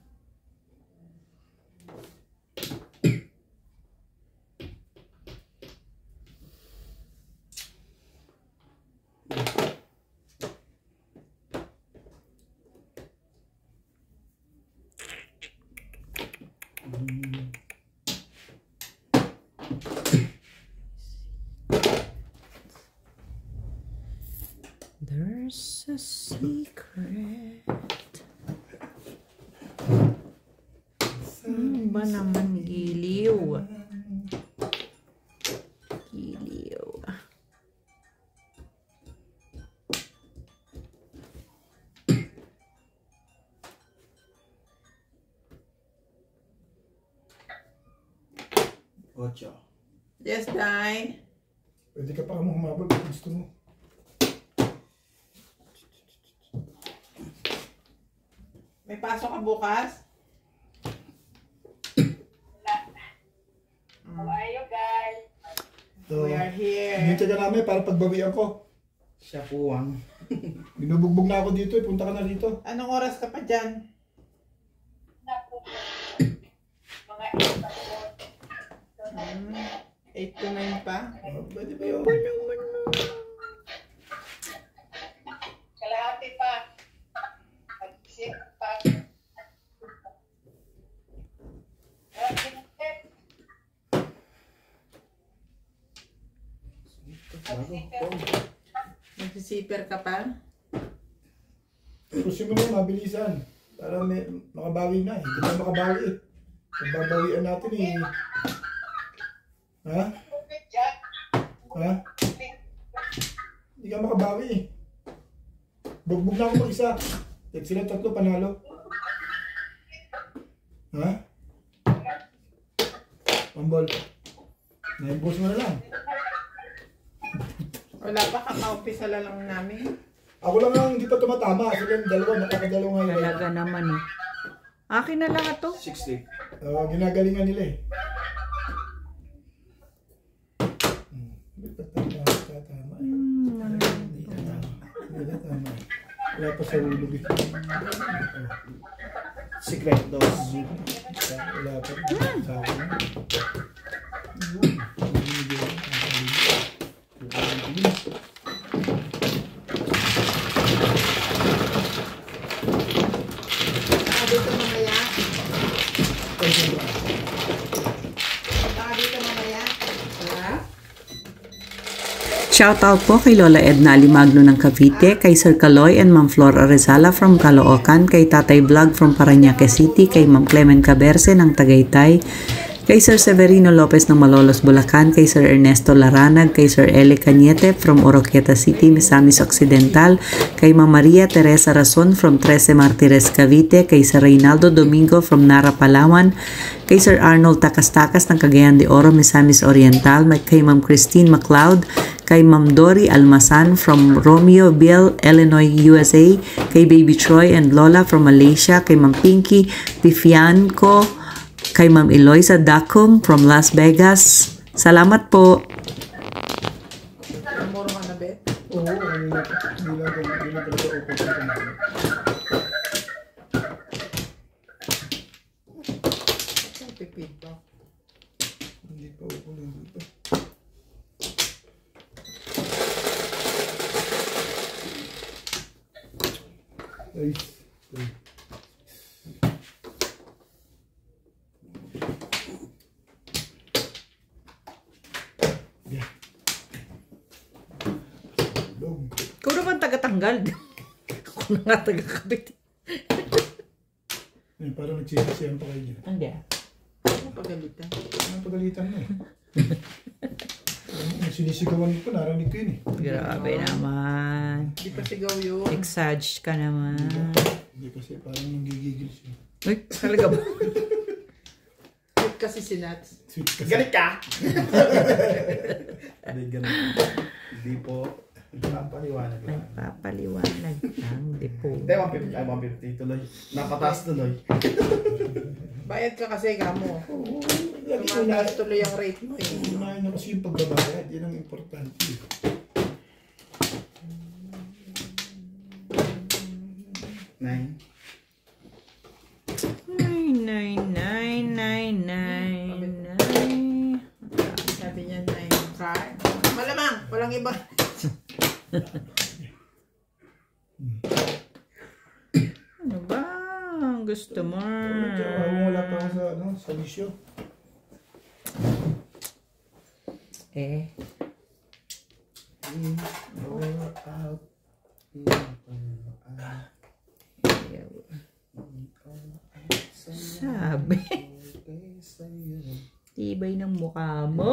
There's a secret. Ba naman giliw? Giliw. Ocho. Yes, Dai. Pwede ka pa mo humabol kung gusto mo. May pasok ka bukas? How are you guys? So, We are here. hinintay ka namin para pagbawian ko. Siya puwang. Binubugbog na ako dito eh. Punta ka na dito. Anong oras ka pa dyan? Mga 8 to 9 pa? Pwede ba yun? kalahati pa. Mag-isip pa. Nagsisipper ka pa? Pusin mo na, mabilisan. Para may makabawi na. Hindi na makabawi eh. Pagbabawian natin eh. Ha? Ha? Hindi ka makabawi eh. Bugbog na ako mag-isa. Tek sila tatlo, panalo. Ha? Pambol. Naimbos mo na lang. Wala pa, kaka-umpisa lang namin. Ako lang ang hindi pa tumatama. Sila yung dalawa, nakakadalawa ngayon. Talaga naman eh. Akin na lang ito. 60. Ginagalingan nila eh. Tama. Hindi na tama. Wala pa sa ulog eh. Secret dose. Wala pa. Sa akin. Saka dito mamaya. Saka dito mamaya. Ha? Shoutout po kay Lola Edna Alimagno ng Cavite, kay Sir Caloy and Ma'am Flor Arezala from Caloocan, kay Tatay Vlog from Parañaque City, kay Ma'am Clement Caberce ng Tagaytay, kay Sir Severino Lopez ng Malolos, Bulacan, kay Sir Ernesto Laranag, kay Sir Eli Cañete from Oroquieta City, Misamis Occidental, kay Ma'am Maria Teresa Rason from 13 Martires, Cavite, kay Sir Reynaldo Domingo from Nara, Palawan, kay Sir Arnold Takas-Takas ng Cagayan de Oro, Misamis Oriental, kay Ma'am Christine MacLeod, kay Ma'am Dory Almasan from Romeoville, Illinois, USA, kay Baby Troy and Lola from Malaysia, kay Ma'am Pinky Pifianco, kay Ma'am Eloisa Dacum from Las Vegas. Salamat po. Muro ka na, Bet. Oo, hindi lang talaga open sa kanila. Saan pipid ba? Hindi pa open lang dito. Ay. Ikaw naman taga-tanggal. Ako na nga taga-kabit. Ay, parang nagsisisiyan pa kayo dyan. Hindi. Ano pagalitan? Ano pagalitan mo eh? Sinisigawan ko, narinig ko yun eh. Grabe naman. Hindi pa sigaw yun. Exage ka naman. Hindi kasi parang nanggigigil siya. Uy, talaga ba? Sweet kasi si Nats. Sweet kasi. Galit ka! Hindi, ganun. Hindi po. Nagpapaliwanag lang. Nagpapaliwanag lang, di po. Hindi, 150. Ay, 150 tuloy. Napataas tuloy. Bayad ka kasi kamo. Tumataas tuloy ang rate mo eh. Unahin na kasi yung pagbabayad. Yan ang importante. Nine. Sabi niya na yung car. Malamang, walang iba. Ano ba? Ang gusto mo? Wala pa ako sa, sa lisyo. Eh. Sabi. Tibay ng mukha mo.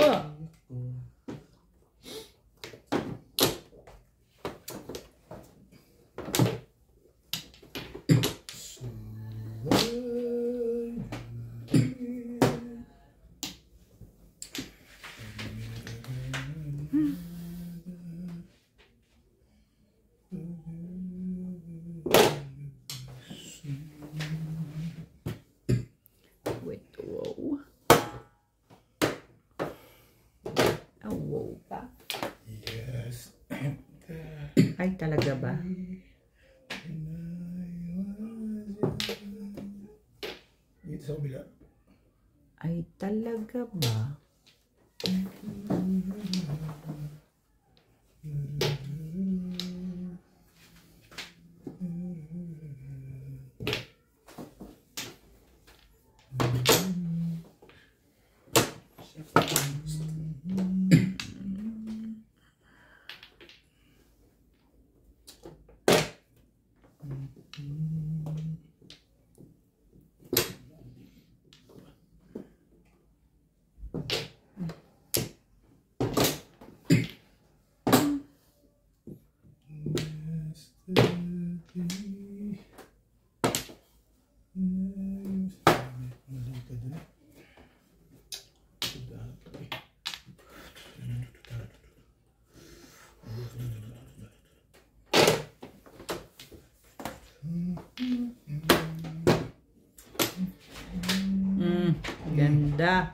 Wait, wow. Oh, wow pa. Yes. Ay, talaga ba? Dito sa kabila. Ay, talaga ba? Ganda.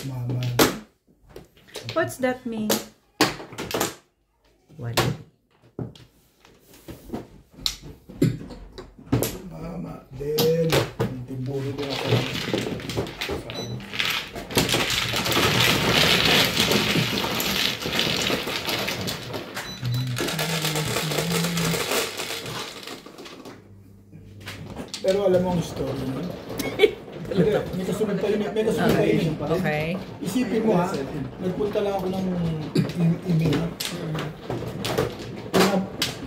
Mama. What's that mean? What? Mama. Then, timburo ko ako. Pero alam mo ang story nun. May kasunod pa yun. May kasunod pa yun. Okay. Isipin mo ha, nagpunta lang ako ng email.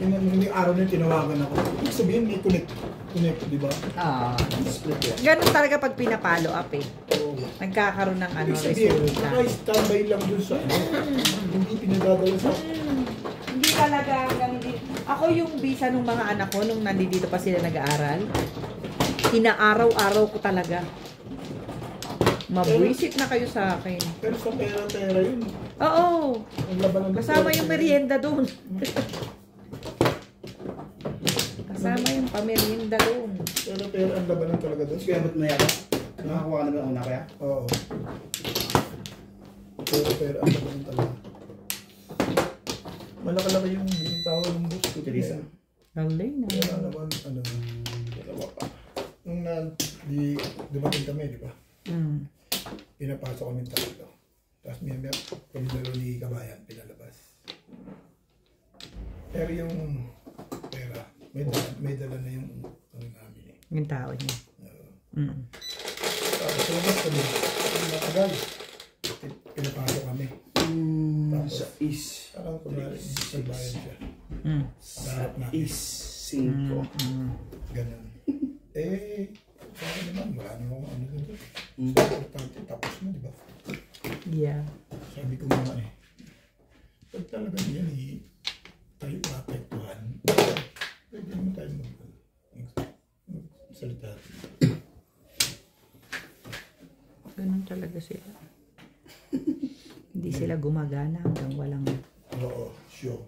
Yung araw na tinawagan ako. Ibig sabihin may connect, di ba? Ganun talaga pag pinapalo up eh. Oo. Nagkakaroon ng ano, Ibig sabihin, resulta. naka-standby lang dun sa hindi pinadadala sa... Hindi talaga ganun din. Ako yung visa ng mga anak ko nung nandito pa sila nag-aaral. Inaaraw-araw ko talaga. Mabwisit na kayo sa akin. Pero sa pera-pera yun. Oo. Ang laban ng Kasama yung merienda doon. Kasama yung pamerienda doon. Pera-pera ang labanan talaga doon. Kaya ba't mayaka? Nakakuha ka na ba ang una kaya? Oo. Pera-pera ang labanan talaga. Malaki-laki yung tao ng bus ko. Teresa. Galing na. Kaya naman, dalawa pa. Nung dumating kami, di ba? Pinapasok kami tatlo. Tapos may kami dalawa ni Kabayan, pinalabas. Pero yung pera, may dala na yung ano namin eh. Yung tao niya. Tapos lumabas kami, matagal. Pinapasok kami. Tapos, Sa is. parang kunwari, nagbayan siya. Sa harap namin. Is 5. Ganun. Sa akin naman, wala naman ano dito. Importante, tapos na, di ba? Yeah. Sabi ko nga eh, pag talaga yan tayo maapektuhan, pwede naman tayo magsalita. Ganun talaga sila. Hindi sila gumagana hanggang walang Oo, sure.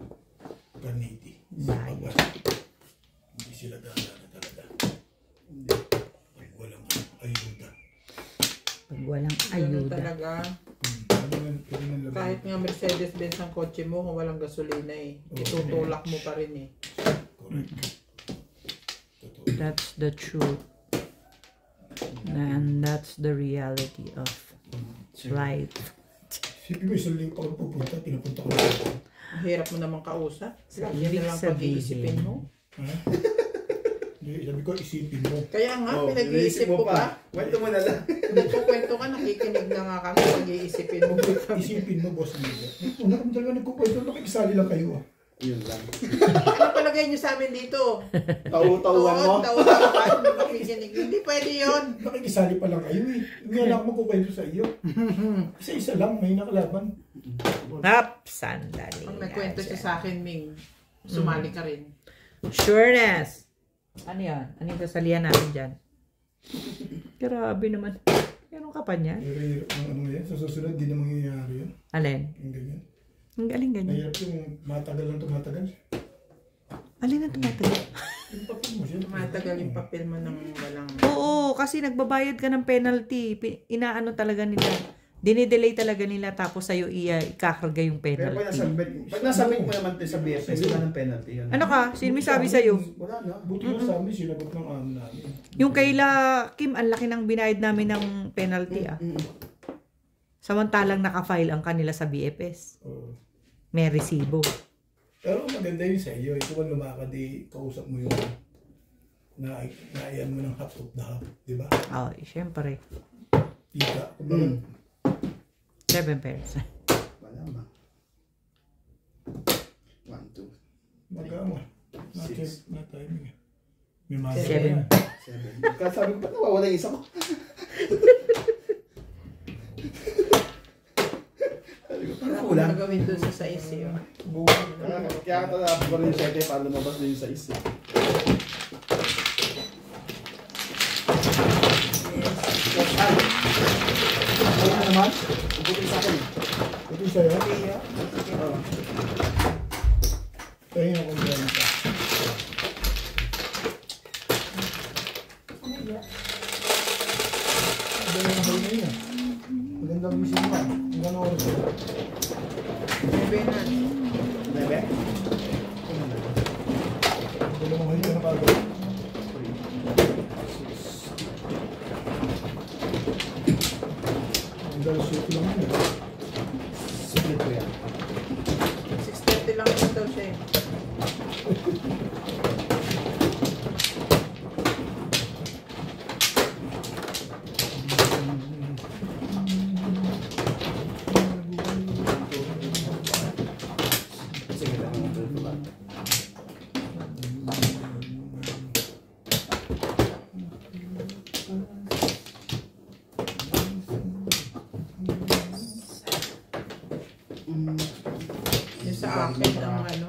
Ganiti. bayad. Hindi sila gagana talaga. Pag walang ayuda. Pag walang Ganun ayuda. talaga. Kahit nga Mercedes-Benz ang kotse mo, kung walang gasolina eh. Itutulak mo pa rin eh. Correct. Totoo. That's the truth. And that's the reality of life. Sipin mo, isang link ako pupunta, pinapunta ko na. Ang hirap mo naman kausap. Sa Yan ibig na lang sabihin. pag-iisipin mo. Ha? Hindi, sabi ko, isipin mo. Kaya nga, Oh, pinag-iisip ko pa. Kwento mo na lang. Nagkukwento ka, nakikinig na nga kasi pag-iisipin mo. Isipin mo, boss Liga. Una kami talaga nagkukwento, nakikisali lang kayo ah. Yun lang. Ano palagay niyo sa amin dito? Tau-tauan mo. Tawa-tawa, makikinig. Hindi pwede yun. Nakikisali pa lang kayo eh. Hindi lang ako magkukwento sa iyo. Isa-isa lang, may nakalaban. Up, sandali. Pag nagkwento siya sa akin, Ming, sumali ka rin. Sureness. Ano yan? Ano yung kasalihan natin dyan? Grabe naman. Meron ka pa niyan? Pero ang ano yan, sa susunod, di na mangyayari yun. Alin? Ang ganyan. Ang galing ganyan. Mahirap yung matagal lang tumatagal. Alin ang tumatagal? Yung papel mo siya. Matagal yung papel mo ng walang... Oo, kasi nagbabayad ka ng penalty. Inaano talaga nila. Dinidelay talaga nila tapos sa'yo ikakarga yung Pero penalty. pag nasabit mo naman sa BFS, wala ng penalty yun. Ano ka? Sino may sabi sa'yo? Wala na. Buti mo sa amin, sinagot ng ano namin. Yung kaila Kim, ang laki ng binayad namin ng penalty ah. Samantalang nakafile ang kanila sa BFS. Oo. May resibo. Pero maganda yun sa iyo. Ito kung lumakad, kausap mo yung naiyan mo ng half of the half. Di ba? Oh, syempre. Ika. Kumbaga, 7 pesos. Wala ma. 1, 2, magkama. Six. Na timing. May mga 7. 7. Kasabi ko pa nawawala yung isa ko. Wala akong gagawin doon sa sais yun. Kaya tatapos ko rin yung 7 para lumabas na yung 6. Ano naman? Ubutin sa akin. Ito sa'yo. Oo. Kaya ako gano'n pa. Magandang hal na yun. Magandang gising pa. Ang gano'n oras yun. Bebe na. Bebe? Dalawang hal ka na kagad. Ang dalas ito lang yun. Split ko yan. 6:30 lang ito daw siya eh. Yung sa akin, ang ano,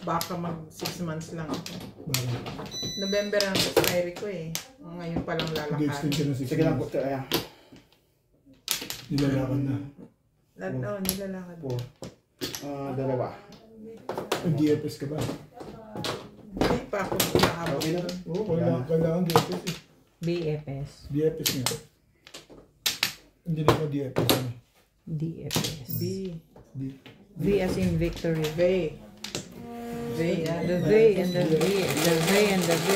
baka mag 6 months lang ako. Bakit? November ang expiry ko eh. Ngayon pa lang lalakad. Nag-extend ka ng 6 Sige lang, months. kaya. Nilalakad na. Nilalakad. 4. Dalawa. Nag-DFS ka ba? Hindi pa ako nakaabot. Okay na. Oo, kailangan DFS eh. BFS. DFS nga. Hindi na ako DFS. Ano? DFS. B. V as in victory. V. V. The V and the V. The V and the V.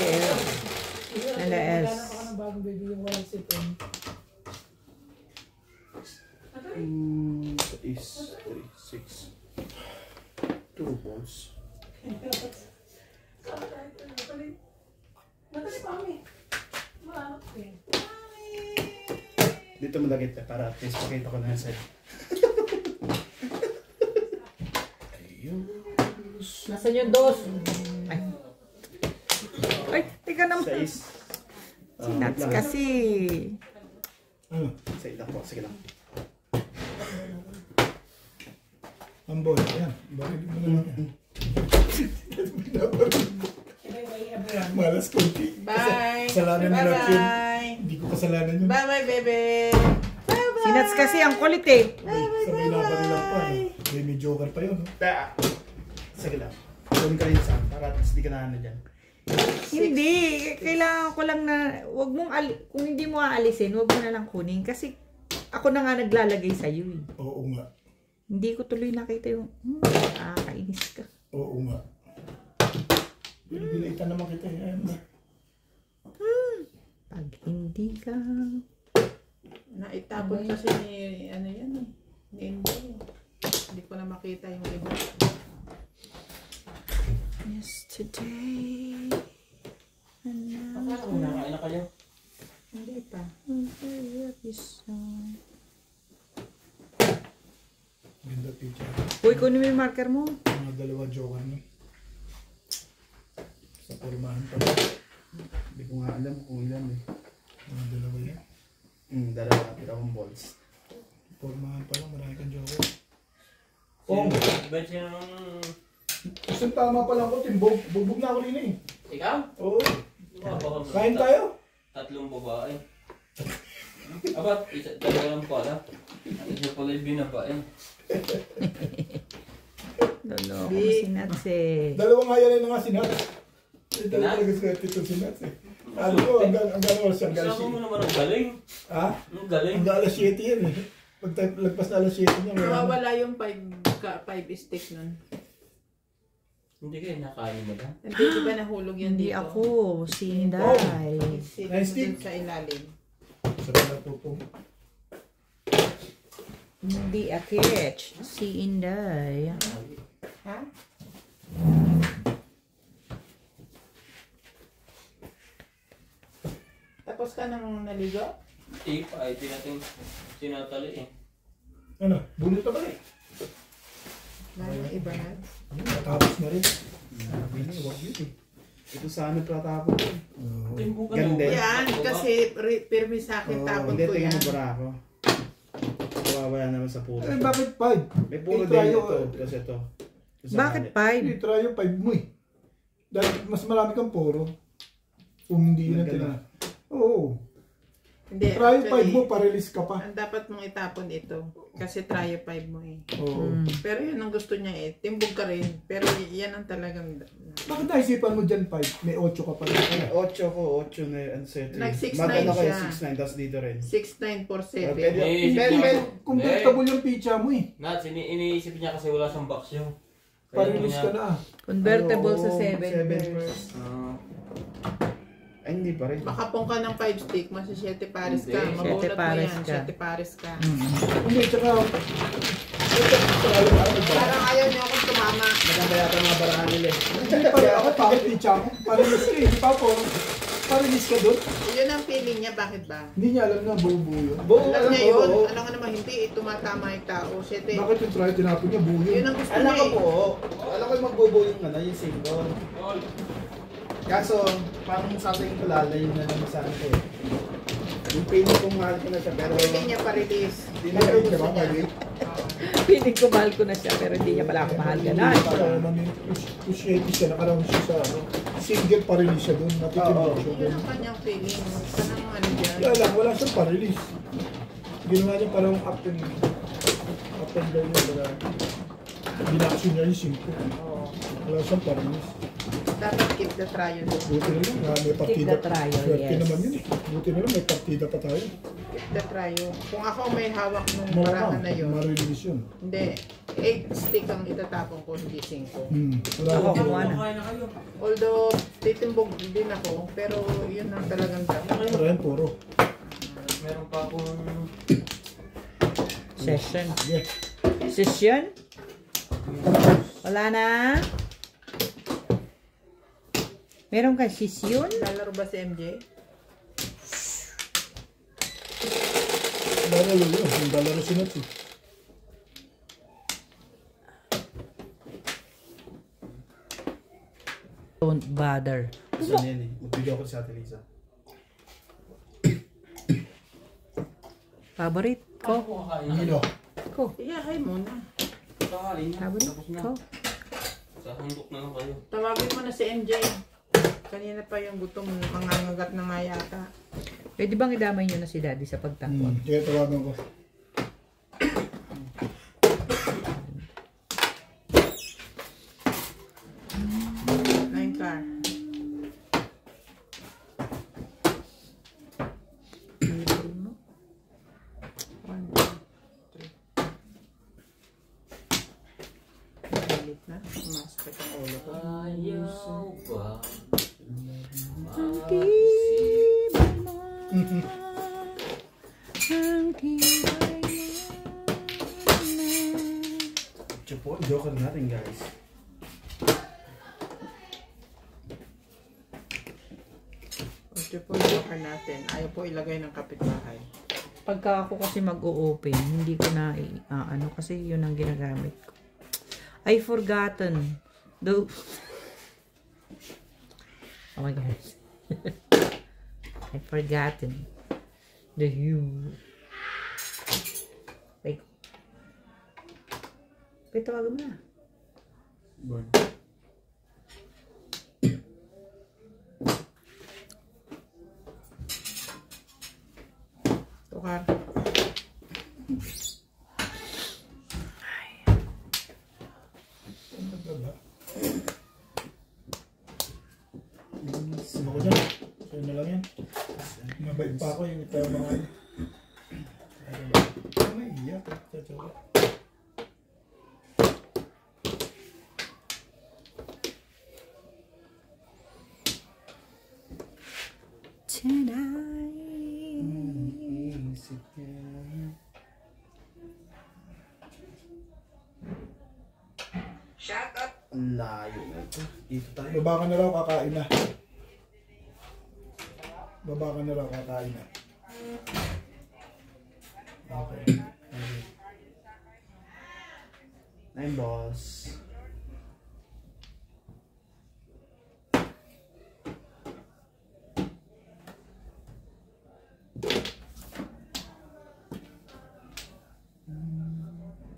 And the S. Kailangan ko ng bagong baby yung walang sipon. Is 6. 2 balls. Madali mami. Maano eh. Dito malagit na para at least pakita ko na yung side. Ayun. Nasaan yung dos? Ay. Ay, tika naman. 6. Si Nats kasi. Ano? Side lang po. Sige lang. Ang boy. Ayan. Bakit mo naman yan? Malas konti. Bye. Kasalanan nila yun. Bye. Hindi ko kasalanan yun. Bye bye baby. Si Nats kasi ang kulit eh. Sabi na pa nila pa. No? May joker pa yun. No? Sige lang. Kunin ka rin sa para at least di ka na ano dyan. Hindi. Kailangan ko lang na, wag mong, kung hindi mo aalisin, wag mo na lang kunin. Kasi ako na nga naglalagay sa'yo eh. Oo nga. Hindi ko tuloy nakita yung, kainis ka. Oo nga. Pinilitan naman kita eh. Ayan na. Pag hindi ka, Naitapon kasi ni, ano yan eh. Ni Inday. Hindi ko na makita yung iba. yesterday, and now, Nakain na kayo? Hindi pa. Ganda picture. Uy, kunin mo yung marker mo. Mga dalawa joker no? Sa pormahan pa. Hindi ko nga alam kung ilan eh. Mga dalawa yan. Dalawa. Dalawang balls. Pormahan pa lang. Marami kang joker. Oh, Ben, sinong... Isang tama pa lang ko. Timbog. Bugbog na ako rin eh. ikaw? Oo. Kain Kain tayo. Tatlong babae. Abat, dalawa lang pala. At isa pala yung binabae. Lolo, ako si Nats eh. Dalawang hayanin na nga si Nats. Hindi talaga swerte ito si Nats eh. Ano ko, hanggang oras siyang galas. Sabi mo naman ang galing. Ha? Ang galing. Hanggang alas 7 yan eh. Pag lagpas na alas 7 niya. Nawawala yung 5 stick nun. Hindi kayo nakain mo ba? Hindi di ba nahulog yan Hindi dito? ako, si Inday. Stick Nice mo stick. dun sa ilalim. Sarap na po po. Hindi a catch, si Inday. Ha? Tapos ka nang naligo? Hindi pa, ay tinating sinatali eh. Ano? Bunot na ba eh? Lalo iba na. Tapos na rin. Sabi na, wag yun eh. Ito sana tatapon ko. Timbukan Ganda. Yan, kasi pirmi sa akin tapon Hindi, ko tingnan yan. mo bara ako. Kawawa naman sa puro. Eh, bakit 5? May puro Eh, din tayo, ito. Kasi ito. Sa Bakit mali. 5? Hindi, try yung 5 mo eh. Dahil mas marami kang poro. Kung hindi yun ang Maganda. tina. Oo. Hindi, Try yung 5 actually, mo, pa-release ka pa. ang dapat mong itapon ito. Kasi try yung 5 mo eh. Oo. Pero yun ang gusto niya eh. Timbog ka rin. Pero yan ang talagang... Bakit naisipan mo dyan 5? May 8 ka pa rin. 8 ko, 8 na ano sa ito. Nag 6'9" Maganda kayo siya. 6'9", tapos dito rin. 6947. Pwede. Eh, Ben, Convertible yung pizza mo eh. Nats, iniisip niya kasi wala siyang box yung. Pa-release ka na. Convertible sa Oo, 7 7 first. Ay, hindi pa rin. Makapong ka ng 5 stick, masi 7 pares ka. Hindi. Mabulat mo Siyete pares yan, ka. 7 pares ka. Hindi, tsaka... Parang ayaw niyo akong tumama. Maganda yata mga barahan nila eh. Hindi pa rin ako, bakit pizza mo? Pa-release ka eh. Di pa po. Pa-release ka doon. Yun ang feeling niya, bakit ba? Hindi niya alam na buo-buo yun. Alam niya yun, alam nga naman hindi, tumatama yung tao. 7. Bakit yung try tinapon niya buo Yun yun? ang gusto Alam niya ko eh. po, alam ko yung magbubuo yung ano, yung single. Kaso, parang sa ating kulala yun na naman sa akin ko eh. Yung feeling kong mahal ko na siya, pero Hindi niya pa-release. hindi na yung gusto niya. Feeling ko mahal ko na siya, pero hindi niya pala ako mahal. Ganon. Para namin, appreciate siya, nakaroon siya sa ano. Single pa-release siya doon. Natitindig siya Yun doon. ang kanyang feeling. Kanang ano dyan. Wala lang, wala siyang pa-release. Ginawa niya parang up and down yun. Wala. Binaksyon niya yung 5. Wala siyang pa-release. Dapat keep the trial. Buti na lang, may partida. the trial, Swerte yes. naman yun eh. Buti na lang, may partida pa tayo. Keep the trial. Kung ako may hawak nung Mga barahan na yun, ma-release yun. hindi, 8 stick ang itatapon ko, hindi 5. Wala Ako, lang. kumuha na. Kakain na kayo. Although, titimbog din ako, pero yun ang talagang dapat. Pero yan, puro. Meron pa akong... Session. Yeah. Session? Wala na? Meron ka session? Lalaro ba si MJ? Lalaro yun. Yung lalaro si Nuts eh. Don't bother. Saan yan eh? Magbigay ako sa Ate Lisa. Favorite ko. Ako kakain. Ano? Ko. Iyahay muna. Kakain na. Favorite Tapos na. ko. Sa handok na lang kayo. Tawagin mo na si MJ. Kanina pa yung gutom, mangangagat na nga yata. Pwede bang idamay nyo na si Daddy sa pagtangkot? Kaya tawagan ko. Nine car. Libre mo. 1, 2, 3. Galit na. Masakit ang ulo ko. Ayaw ba? Ang tibay mo. Ang tibay mo. Ito po, joker natin guys. Ito po yung joker natin. Ayaw po ilagay ng kapitbahay. Pagka ako kasi mag-o-open, hindi ko na ano kasi yun ang ginagamit ko. I forgotten. Though. Oh my gosh. I forgotten. The hue. Wait. Wait, tawagan mo na. Burn. Tukar. Ano ko dyan? Sa'yo na lang yan. Mabait pa ako yung ito mga ano. May iyak. Tsaka. Shut up. Ang layo na ito. Dito tayo. Baba ka na raw, kakain na. Baba ka na raw, kakain na. Okay. Nine boss.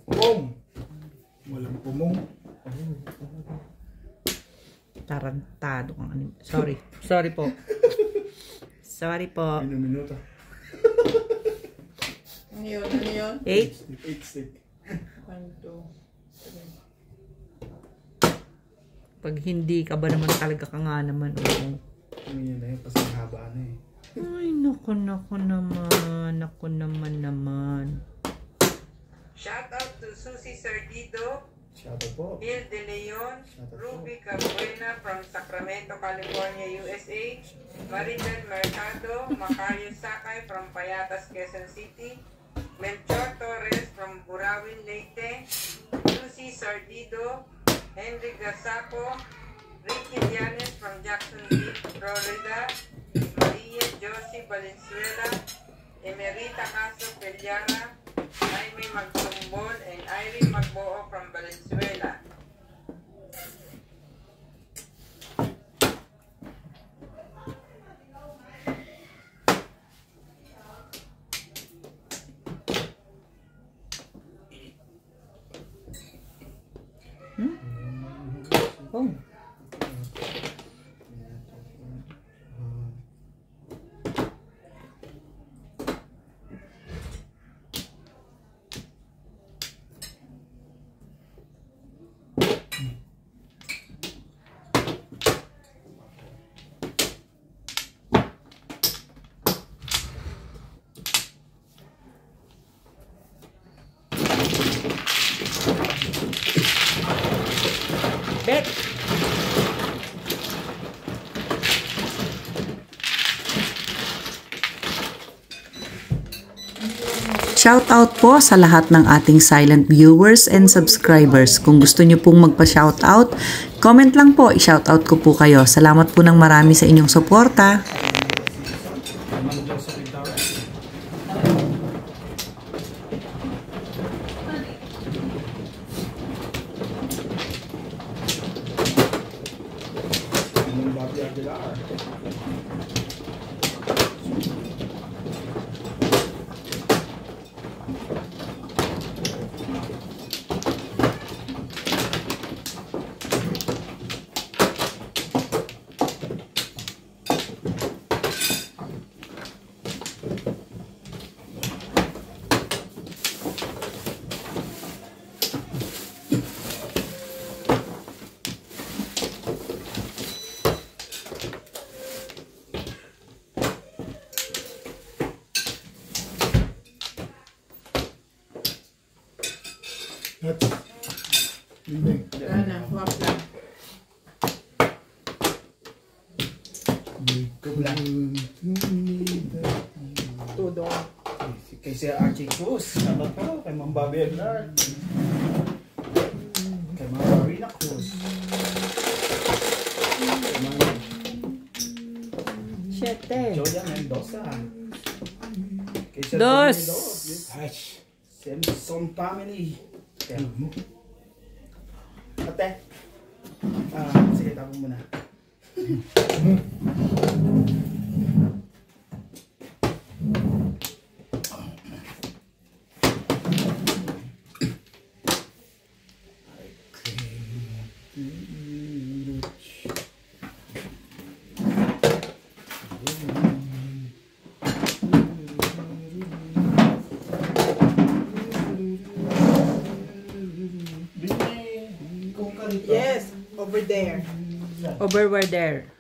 Pumong! Walang pumong. Tarantado kang anim. Sorry. Sorry po. Sorry po. Minuto. Ano yun? Ano yun? 8. 8 stick. 1, 2, 3. Pag hindi ka ba naman talaga ka nga naman. Oo. Ano yun na yun? Kasi haba na eh. Ay, naku naman. Naku naman. Shout out to Susie Sardido, Shout out po. Bill De Leon, Shout out po. Ruby Cabuena from Sacramento, California, USA, Maribel Mercado, Macario Sakay from Payatas, Quezon City, Melchor Torres from Burawin, Leyte, Susie Sardido, Henry Gasapo, Ricky Llanes from Jacksonville, Florida, Maria Josie Valenzuela, Emerita Caso Pelyara, Jaime Magtumbol, and Irene Magboo from Valenzuela. Oh. Bet. Shout out po sa lahat ng ating silent viewers and subscribers. Kung gusto nyo pong magpa-shout out, comment lang po, i-shout out ko po kayo. Salamat po ng marami sa inyong suporta. Wala na, huwag lang. Todo. Kay Sir Archie Cruz. Salamat po. Kay Ma'am Bobby Aguilar. Kay Ma'am Marina Cruz. Kay Ma'am Siyete. Joya Mendoza. Kay Sir Dos. Hush. Simpson family. Kaya mo. Ate. Sige, tapos muna. Yes, over there. Over where there?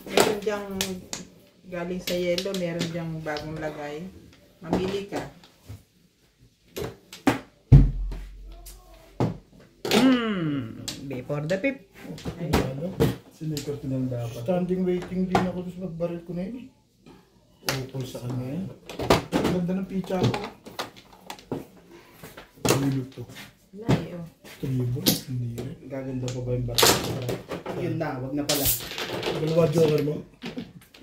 Meron diyang galing sa yellow, meron diyang bagong lagay. Mamili ka. Before the pip. Sinikot ko nang dapat. Standing waiting din ako sa magbaril ko na yun. Upol sa kanya yan. Ang ganda ng pizza ko. Ano to? Layo. Tribo? Hindi rin. Gaganda pa ba yung barako? Yun na, wag na pala. Dalawa joker mo.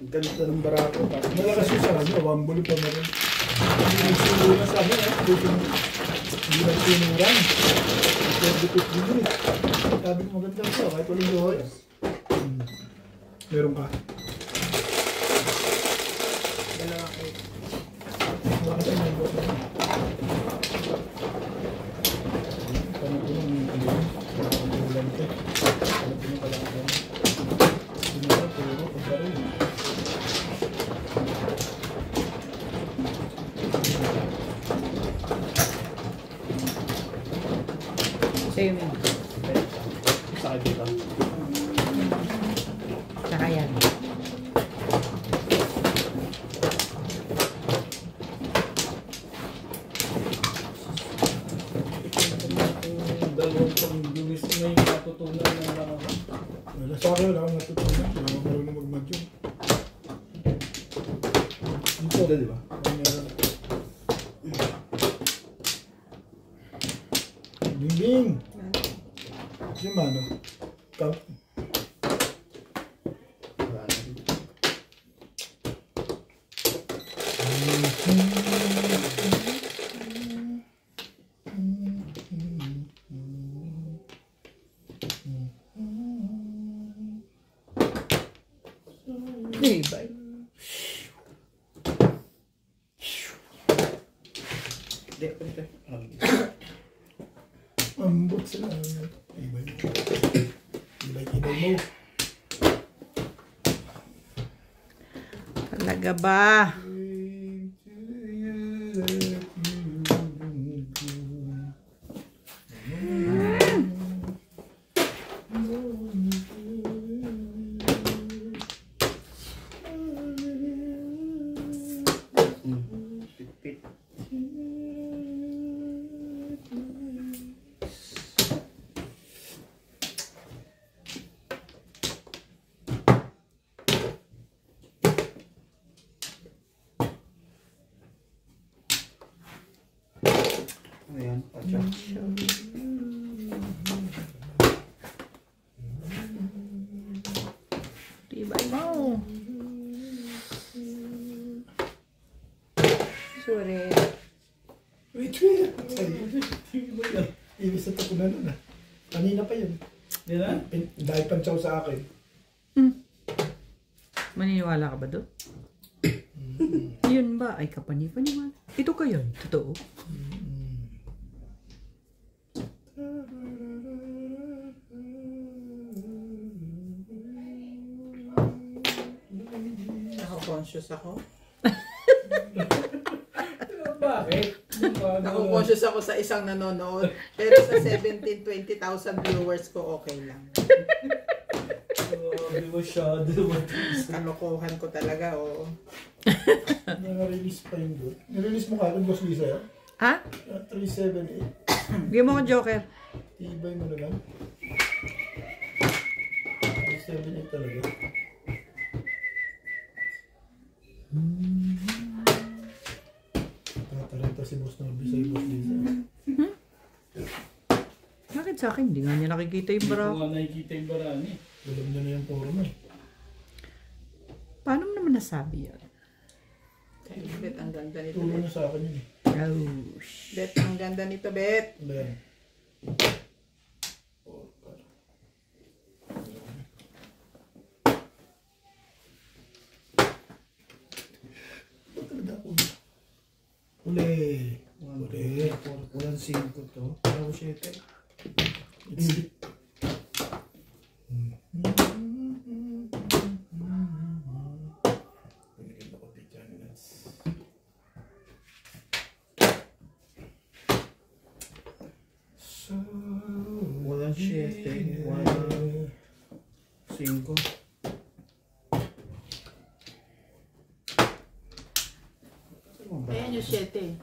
Ang ganda ng barako. Malakas yung sa kanya. Wambuli pa na rin. Hindi nagsinuran sa akin eh. Hindi nagsinuran. Pwede-pit din eh. Sabi ko maganda siya. Kahit walang joker. Meron ka. Dalawang 8. Bakit ang may joker? Paano ko nung ulan ko? Paano ko nung kalakan? Hindi na puro. Pagbaril. Sa'yo, Min. Sa akin dito. Saka yan. Dalawang pang lumis na yung natutunan ng mga Wala sa akin. Wala akong natutunan. Wala akong marunong mag-madyo. Dito, di ba? Bimbing! Si Mano? Ikaw? Hey, bye. Dito. Ang Lambot sila. Ibay mo. Ibay mo. Talaga ba? Ayan, pacha. Tibay mo. Sorry. Wait. Ibig sa ko na nun ah. Kanina pa yun. Di ba? Dahil pantsaw sa akin. Maniniwala ka ba doon? Yun ba? Ay, kapani-paniwala. Ito ka yun. Totoo. Nako-conscious ako. Bakit? Nako-conscious ako sa isang nanonood. Pero sa 17-20,000 viewers ko, okay lang. Hindi masyado. Kalokohan ko talaga, oo. Naka-release pa yun doon. Nirelease mo ka, Boss Lisa? Ha? 378. Bigyan mo ko joker. Tibay mo na lang. 378 talaga. Tatarita si Boss Norby sa'yo, Boss Lisa. Bakit sa akin? Hindi nga niya nakikita yung bra. Hindi ko nga nakikita yung barani. Alam niya na yung forum eh. Paano mo naman nasabi yan? Kaya, Bet, ang ganda nito, Tulong Bet. niya sa akin yun eh. Oh, Bet, ang ganda nito, Bet. Ano yan? Uli. Uli. Walang 5 to. Parang 7. Walang 7. Walang 5. Ayan yung 7.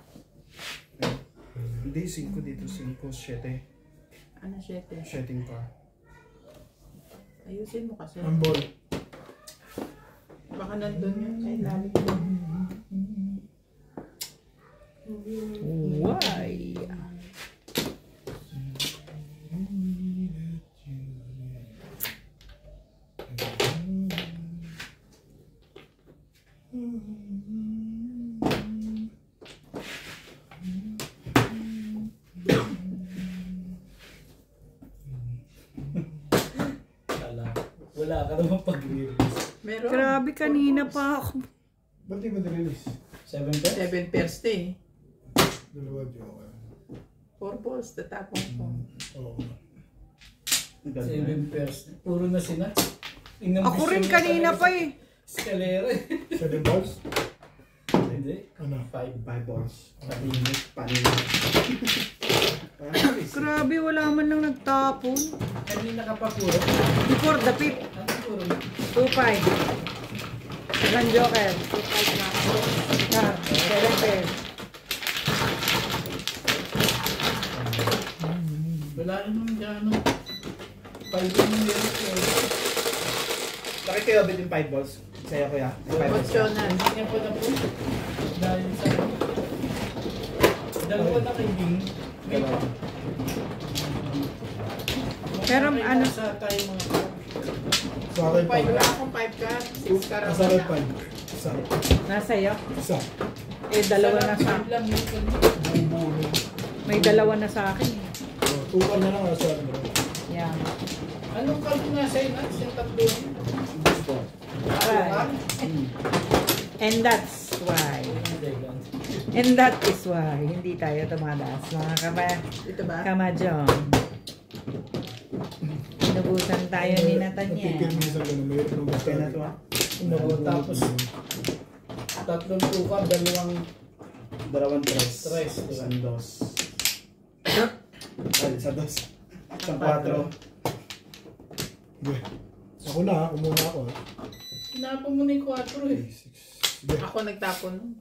Hindi, 5 dito. 5, 7. Ano 7? 7 pa. Ayusin mo kasi. Ang ball. Baka nandun yun. Kay lalim ko. why? Wala ka naman pag-release. Meron. Grabe, kanina pa ako. Ba't di ba nirelease? 7 pairs? 7 pairs to eh. Dalawa joke. 4 balls, tatapon ko. Oo. 7 pairs. Puro na sinat. Ako rin kanina pa eh. Escalera. 7 balls? Hindi. Ano? 5 balls. Paninit. Grabe, wala man lang nagtapon. Kanina ka pa puro. Before the pip. Ano puro? 2-5. Ilan joker? 2-5 na ako. Car, 7 pairs. Wala naman dyan. 5 yung meron ko. Bakit kayo abit yung 5 balls? Sa'yo kuya? 5 balls. Opsyonan. Hindi nga pa na po. Dahil sa... Dalawa na kay Bing. Dalawa. Pero ano, Sa tayo mga... Sa akin 5 wala akong 5 ka. 6 ka raw. Sa akin 5. Isa. nasa iyo? Isa. Eh, dalawa na sa lang yun. Bubulo. may dalawa na sa akin. Tukal na lang sa akin. Yeah. Anong kalto na sa'yo na? Yung tatlo. Alright. And that's why. And that is why hindi tayo tumataas mga Ito ba? kamajong. Utusan tayo ni Nathaniel. Napipirmisan ko na mayroon ng basta. Okay na to ha. Tapos, tatlong tuka, Dalawang tres. Tres, diba? Isang dos. Ay, isa dos. Isang kwatro. Sige. Ako na, kumuna ako. Tinapon mo na yung 4 eh. Sige. Ako nagtapon.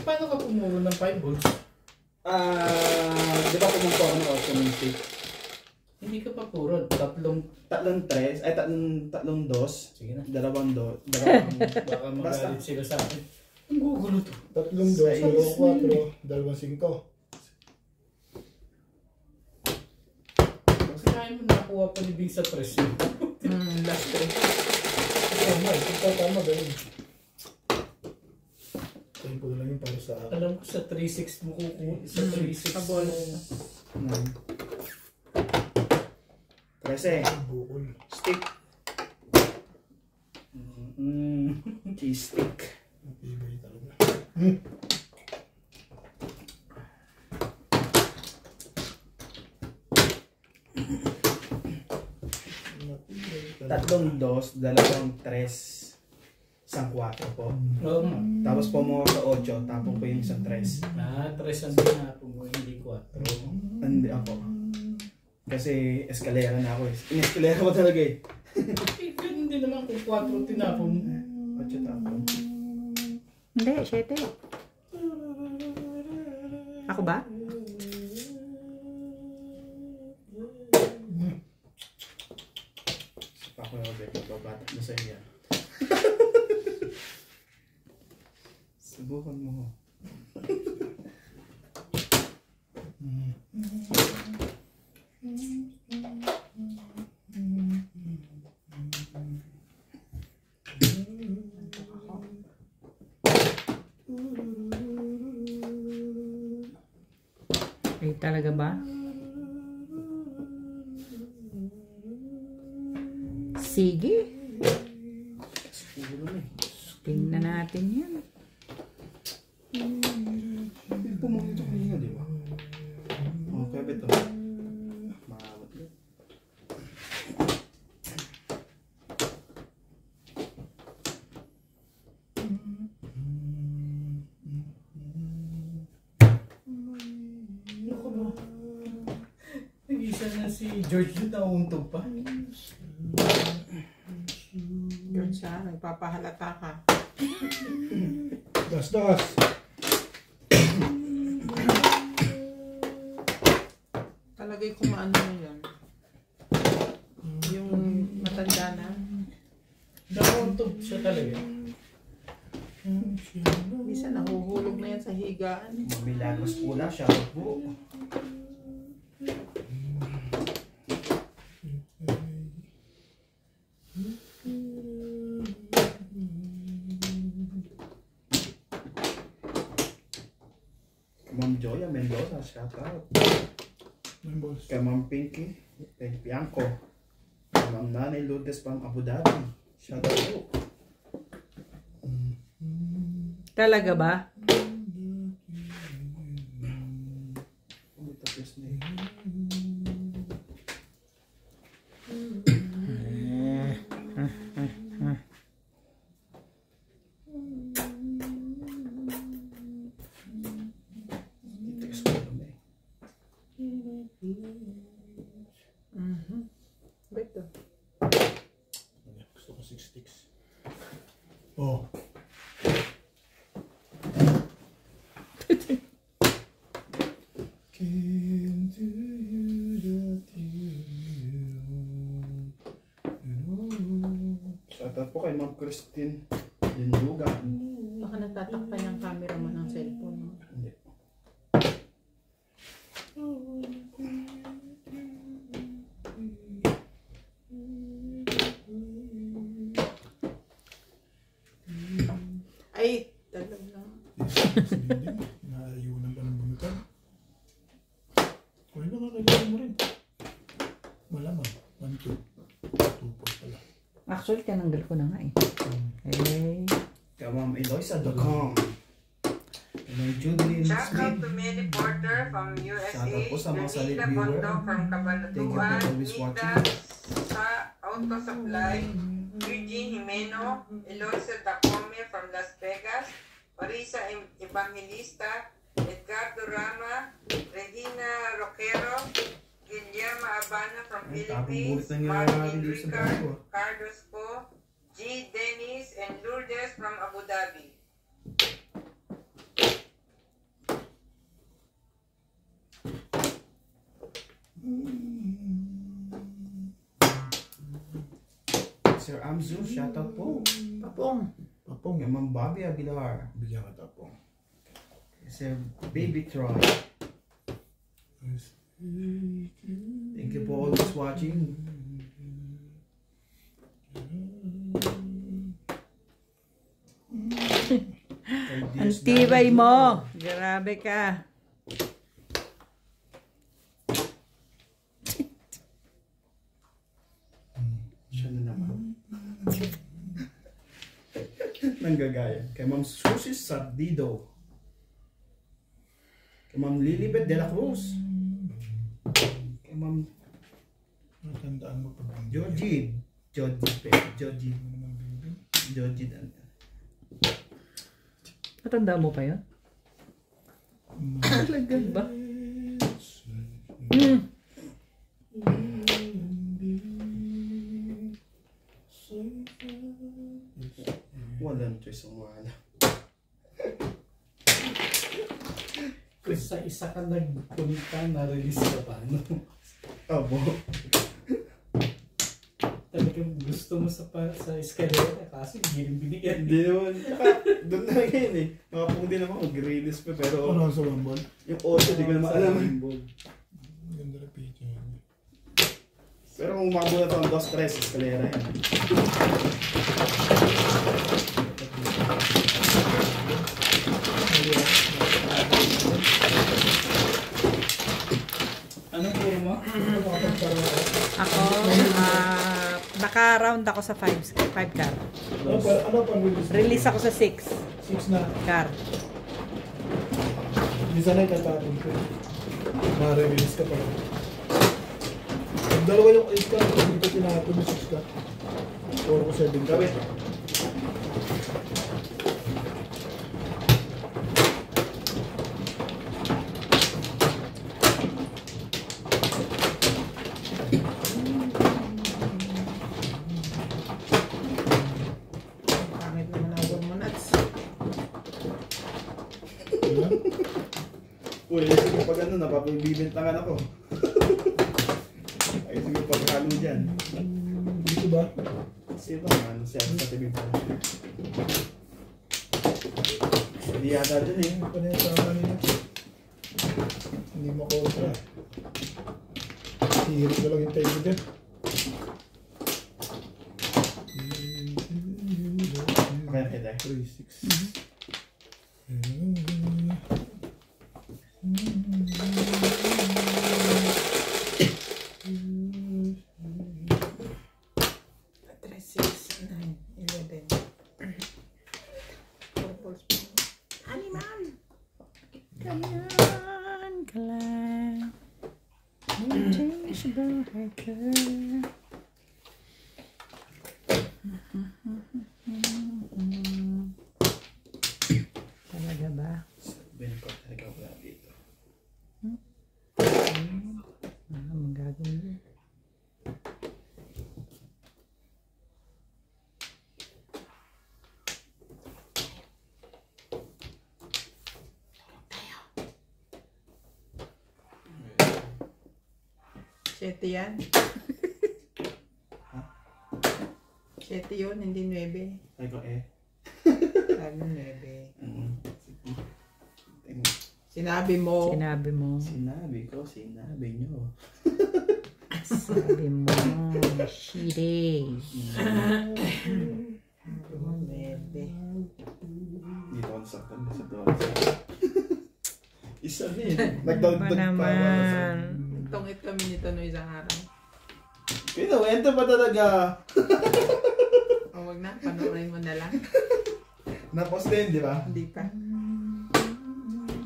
Paano ka pumuro ng 5 volts? Di ba pumunta ako ng automatic? Hindi ka pa puro, Tatlong tres, ay tatlong dos. Sige na. Dalawang Baka Basta. magalit sila sa akin. Ang gugulo to. 3, 2, 4, 2, 5. Kasi kaya mo nakuha pa ni Bing sa 3 yun. Last 3. Tama, tama, ganun. Sayin ko na lang yung para sa akin. Alam ko sa 3.6 mo kukuha. Sa 3.6 Kabol. mo. 13. Bukol. Stick. Cheese stick. Matibay talaga. Tatlong dos, dalawang tres, isang kwatro po. Oo. Tapos pumuha sa 8, tapong ko yung isang tres. 3 ang tinapon mo, hindi 4. Hindi ako. Kasi eskalera na ako eh. In-eskalera ko talaga eh. Eh, ganun din naman kung 4 tinapon mo. 8 tapon. Hindi, 7. Ako ba? Ako yung ulit, magbabatak na sa iya. Subukan mo. Ay, talaga ba? Sige. Siguro na eh. Tingnan natin yan. Pumuli ito kanina, di ba? Okay, beto. Makakabot yun. Nag-isa na si George na nauntog pa. Yun siya, nagpapahalata ka. Das. Talagay ko maano na yun. Yung matanda na. Nauntog siya talaga. Minsan nahuhulog na yan sa higaan. Milagros pula siya. Po. Ma'am Joya Mendoza, shout out. Kay Ma'am Pinky, kay Bianco. Kay Ma'am Nanay Lourdes from Abu Dhabi. Shout out po. Talaga ba? Tapos na eh. Beto. Gusto ko 6 sticks. Oh. Shout out po kay Ma'am Christine Lindugan. Baka natatakpan ng camera mo ng cellphone mo. Hindi. Ay, talaga. Naayunan ba ng bunutan? Kung nakakailangan mo rin. Malamang. 1, 2. 2 po pala. Actually, tinanggal ko na nga eh. Eh, Kay Ma'am Eloisa.com. Judeline Shout out Smith. to Manny Porter from USA, Shout out po sa mga solid Junila viewer. Bondo from Thank you for Cabanatuan, always Nita watching. sa Auto Supply, Eugene Jimeno, Eloisa Dacome from Las Vegas, Marisa Evangelista, Edgardo Rama, Regina Roquero, Guillermo Abana from Ay, Philippines, tapong bulit na Martin nangyayari dito sa Ricard, bago. Carlos Po, G. Dennis, and Lourdes from Abu Dhabi. Sir Amzu, shout out po. Papong. Papong. Kay Ma'am Bobby Aguilar. Bigyan ka tapong. Sir Baby Troy. Thank you for always watching. Ang tibay mo. Grabe ka. Siya na naman. Nanggagaya. Kay Ma'am Susie Sardido. Kay Ma'am Lilibet de la Cruz. Kay Ma'am Matandaan mo pa. Georgie. Georgie. Matanda mo pa yun? Talaga ba? Walang choice ang wala. Kung sa isa ka nagpunta, na-release ka pa, no? Abo. Talagang gusto mo sa escalera, kasi hindi rin binigyan. Hindi naman. Tsaka, doon na yun eh. Makapong din naman mag-release pa pero Ano sa Rumble? yung audio di ko naman alam. Ganda na picture. Pero kung umabot na ito ang 2-3, eskalera yan. Anong puro mo? Ako, naka-round ako sa 5 car. Ano pa release? Release ako sa 6 6 na. car. Hindi sana itatapon ko. Ma-release ka pa. Pag dalawa yung 8 ka, hindi ko tinapon yung 6 ka. 4 ko 7 ka. Gawin. Pangit naman ang abon mo, Nats. Uy, sige pag ano, napapagbibintangan ako. Ay, sige pagkalo dyan. Dito ba? Kasi ba, ano siya sa TV pa. Hindi yata dyan eh. Ano pa na yung tama nila? Hindi makontra. Hihirit na lang yung tayo dyan. Kaya kita eh. 3, 6, 9, 11. Purple spoon. Animal! Come on, Glenn. Change the hacker. Talaga ba? Sabihin ko talaga wala dito. Magagawin yun. Sete yan. Sete yun, hindi 9. Ay ko eh. Sabi 9. Sige. Sinabi mo. Sinabi mo. Sinabi nyo. Sabi mo. Shitty. 9. Dito ako nasaktan sa doon. Isa na yun. Nagdagdag Ba pa. naman? Tungit kami nito no isang araw. Kinuwento pa talaga. O wag na, panoorin mo na lang. Napos din, di ba? Hindi pa.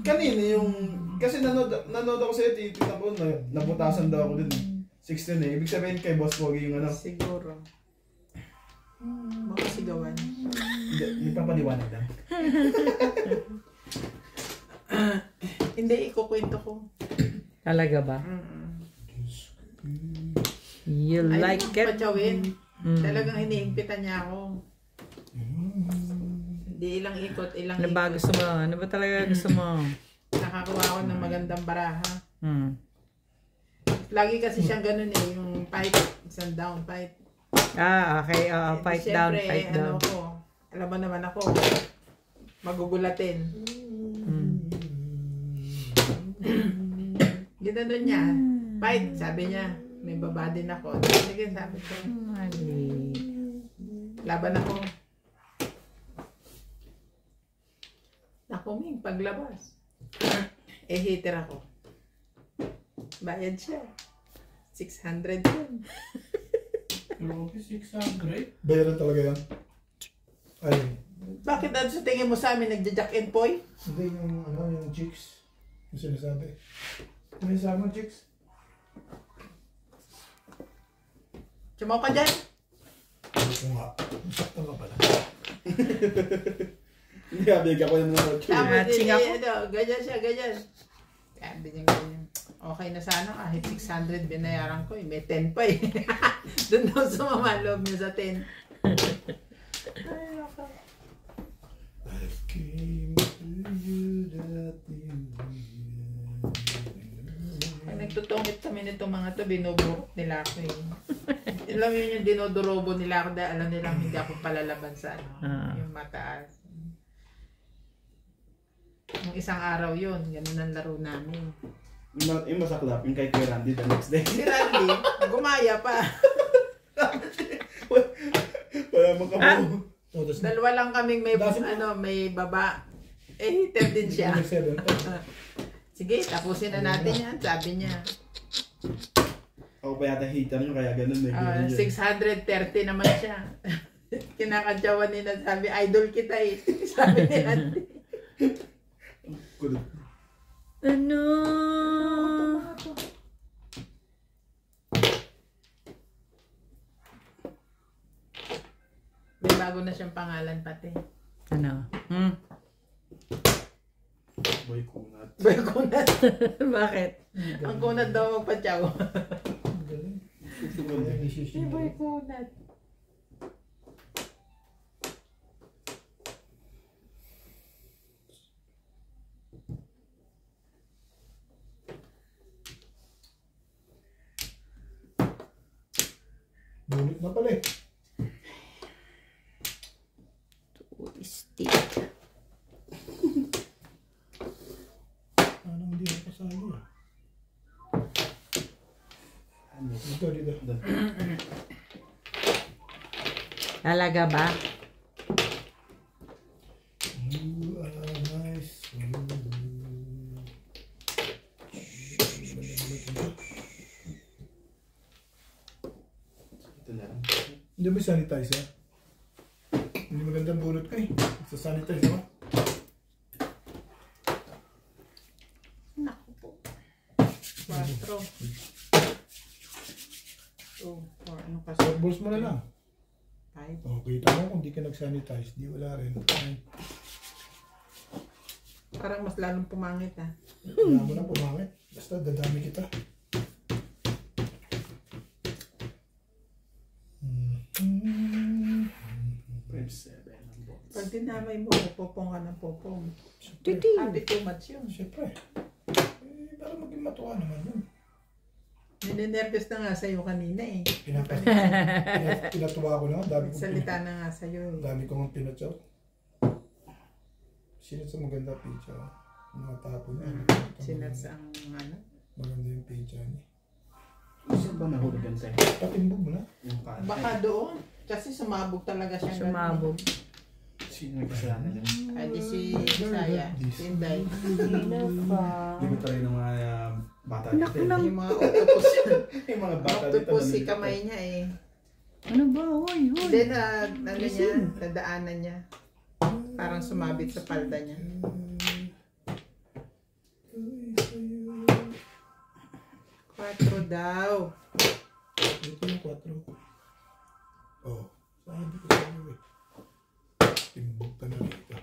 Kanina yung... Kasi nanood ako sa'yo, titignan ko, nabutasan daw ako dun eh. 16 eh. Ibig sabihin kay Boss Pogi yung ano. Siguro. Makasigawan. Hindi pa paliwanag lang. Hindi, ikukwento ko. Talaga ba? You Ay, like it? Patsawin. Talagang hinihigpitan niya ako. Hindi ilang ikot, ilang Ano ba gusto mo? Ano ba talaga gusto mo? Nakakuha ako ng magandang baraha. Hmm. Lagi kasi siyang ganun eh, yung fight, isang down fight. Ah, okay. Fight down, Siyempre, fight down. ano ko, alam mo naman ako, magugulatin. Ginanon niya, fight, sabi niya, may baba din ako. Sige, sabi ko, laban ako. Nakuming, paglabas. Hater ako. Bayad siya. 600 yun. Grabe, 600. Bayaran talaga yan. Ay, Bakit ano sa tingin mo sa amin nagja-jack and poy? hindi yung ano, yung chicks. Yung sinasabi. Ano yung sabi mo, chicks? Sumaw ka dyan. Hindi ko nga. Masaktan ka pala. Hindi kabig ako yung nanonood. Tapos Ching ako. ganyan siya, ganyan. Sabi niya ganyan. Okay na sana kahit 600 binayaran ko eh. May 10 pa eh. Doon daw sumama loob niya sa 10. Ay, ako. I came to you that Pag nagtutungit kami nitong mga to, binuburot nila ako eh. Alam yun yung dinodorobo nila ako dahil alam nilang hindi ako palalaban sa ano, yung mataas. Yung isang araw yun, ganun ang laro namin. Yung masaklap, yung kay Randy the next day. Si Randy, gumaya pa. Wala makabuo. Oh, that's Dalawa lang kaming may may baba. Hater din siya. number 7. Sige, tapusin na natin yan, sabi niya. Ako pa yata hater nyo, kaya ganun eh. 630 naman siya. Kinakadyawan nila, sabi, idol kita eh. Sabi ni Randy. Kulot. Ano? May bago na siyang pangalan pati. Ano? Boy kunat. Boy Kunat. Bakit? Ang kunat daw magpatyaw. Galing. Si Boy Kunat. Bulit na pala eh. Stick. Anong hindi ako kasali ah. Dito, dito. Talaga ba? You are my soul. Ito na lang. Hindi mo sanitizer? Hindi magandang bulot ko eh. Sa sanitizer ka? Naku po. 4. 2, 4, ano kasi? Balls mo na lang. 5. Oh, kita mo kung di ka nag-sanitize, di wala rin. Ay, Parang mas lalong pumangit ah. wala mo na pumangit. Basta dadami kita. Pag dinamay mo, popong ka ng popong. Titi. Happy too much yun. Siyempre. Para maging matuwa naman yun. Ninenervous na nga sa'yo kanina eh. Pinatuwa ko na. Dami kong Salita na nga sa'yo eh. dami kong pinatsaw. Sinat sa maganda picture. Mga tapo niya. Sinats ang ano. Maganda yung picture niya. Saan ba nahulugan sa'yo? Patimbog mo na. Yung kaan. Baka doon. Kasi sumabog talaga siya. Sumabog. Sino nagkasalanan yun? Ay di si Saya. Tinday. Hindi ko talaga ng mga bata dito. Yung mga octopus yun. Yung mga bata dito. Octopus si kamay niya eh. Ano ba? Hoy, hoy. Then ano niya, nadaanan niya. Parang sumabit sa palda niya. daw. Ito yung 4. Oh, sabi ko sa iyo eh. Timbog ka na rito.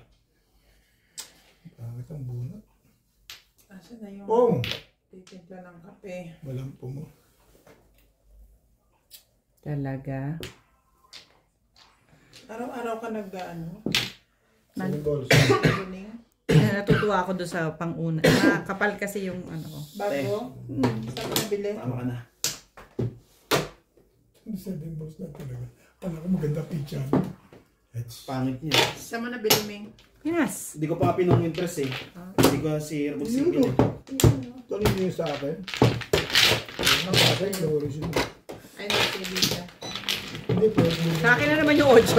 Pangit ang bunot. Asa na yung Pong! titimpla ng kape? Walang po mo. Talaga? Araw-araw ka nag-ano? 7 balls. Evening? Natutuwa ako doon sa pang-una. Kapal kasi yung ano ko. Bago? Saan ka nabili? Tama ka na. 7 balls na talaga. Kala ko maganda picture. Pangit niya. Saan mo nabili, Ming? Yes. Hindi ko pa pinong-impress eh. Hindi ko si Airbus single eh. Tuloy niyo sa akin. Nakasay, glory siya. Ay, nabili siya. Hindi po. Sa akin na naman yung 8.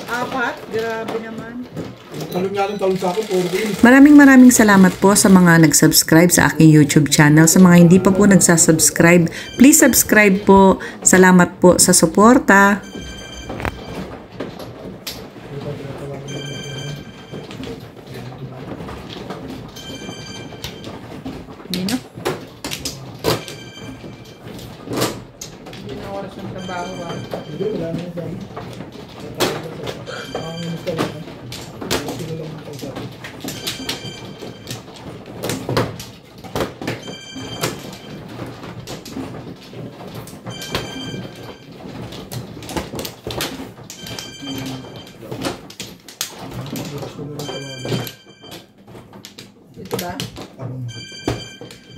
Apat? Grabe naman. Talong nga ng talong sa akin, 4 days. Maraming salamat po sa mga nag-subscribe sa aking YouTube channel. Sa mga hindi pa po nagsasubscribe, please subscribe po. Salamat po sa suporta. Nino? Hindi na oras ng trabaho, ah. Hindi, wala na yung dami. Ang gusto lang. Sino lang ang kausapin. Gusto mo lang tawagan. Ito ba?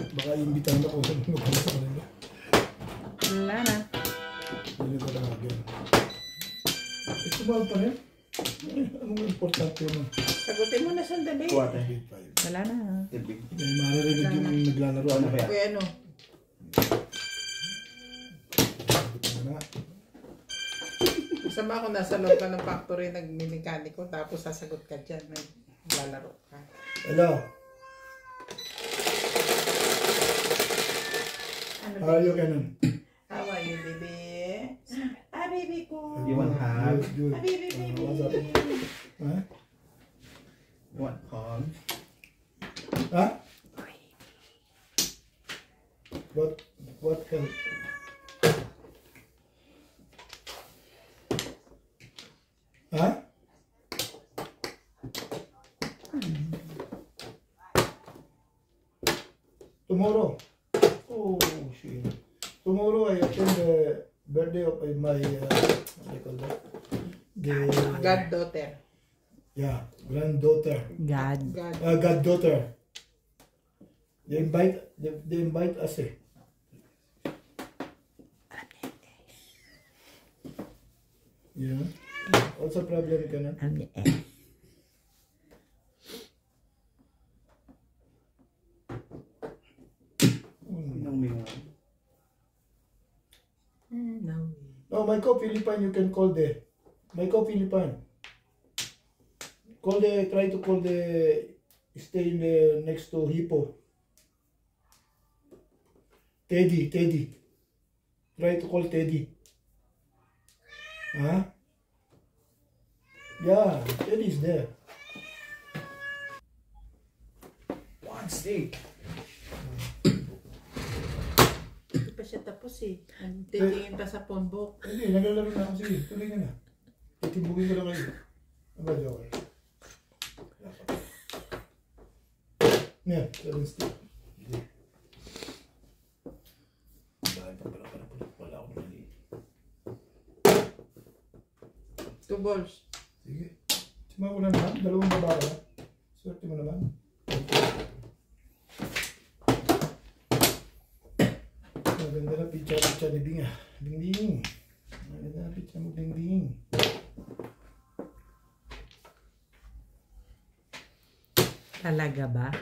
Baka imbitahan ako sa mga sa kanila. Wala na. Hindi ko tawagan. Ito ba pa rin? Anong importante mo? Sagutin mo na sandali. Kuwate. Wala na. Tibig. May maririnig yung naglalaro. Ano kaya? Kuya, ano? Masama kung nasa loob ka ng factory, nagmimekaniko, tapos sasagot ka dyan, naglalaro ka. Hello. Ano How are you, Canon? How are you, baby? Ah, baby ko. You want hug? Good. Ah, baby, baby. What's up? Huh? You want hug? Huh? What help? Huh? Tomorrow. Oh shit. Tomorrow I attend the birthday of my what do you call that? The Goddaughter. yeah, granddaughter. God. Goddaughter. They invite us eh. Yeah. What's the problem, Canon? No, Myco Philippine, you can call the Myco Philippine. Try to call the stay in the next to Hippo. Teddy. Try to call Teddy. Huh? Yeah, Teddy's there. One steak. Hindi pa siya tapos eh. Titingin pa sa phone book. Hindi, naglalaro na ako. Sige, tuloy ka na. Titibugin ko lang kayo. Aba, joke. Yeah, 7 stick. Dahil pa pala ako mali. 2 balls. Sige. Sima ko na naman. 2 babae na. Swerte mo naman. Maganda na picture ni Bing ah. Bing. Maganda na picture mo Bing. Talaga ba?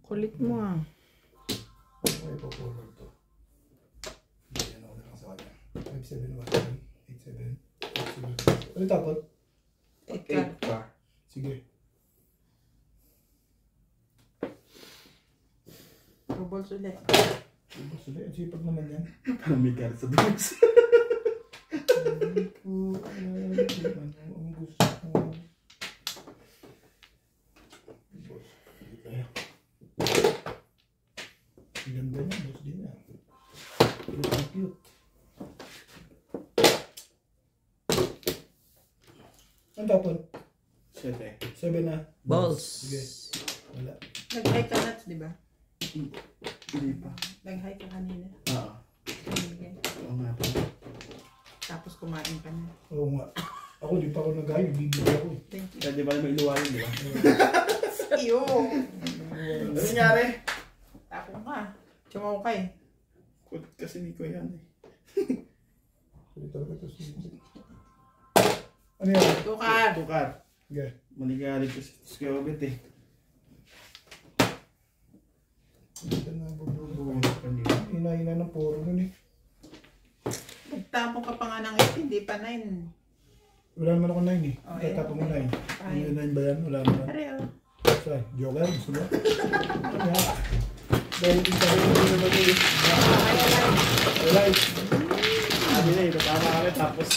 Kulit mo ah. Okay po forward to. Yan ako na lang sa kanya. 571387. Ano tapon? 8 ka. pa. Sige. 2 balls ulit. Sige, ang sipag naman yan. Parang may card sa box. Ang gusto mo. Boss, dito tayo. Ang ganda niya, boss din niya. Cute. Ang tapon? 7. 7 na. Balls. Sige. Wala. Nag-hike ka nuts, di ba? Hindi pa. Nag-hike ka kanina. Oo. Binigay. Oo nga pa. Tapos kumain ka na. Oo nga. Ako, di pa ako nag-hike. Bibigay ako. Thank you. Kaya di ba may iluwarin, di ba? Iyo! Ano nangyari? Tapos ka. Chumaw ka eh. Kut kasi ni ko yan eh. Ito talaga ito. Ano yan? Tukar! Tukar. Sige. Manigalit ko si Obet eh. Ito na, bubuo. Buwan ka niya. Ina-ina ng puro nun eh. Nagtapon ka pa nga ng 8, hindi pa 9. Wala naman ako 9 eh. Oh, Kaya eh. tapos mo 9. Ay. Ano 9 ba yan? Wala naman. Pareho. Saan? Joker? Gusto mo? Dahil yung sabi mo na naman ulit. Wala eh. Sabi na eh, tama kami tapos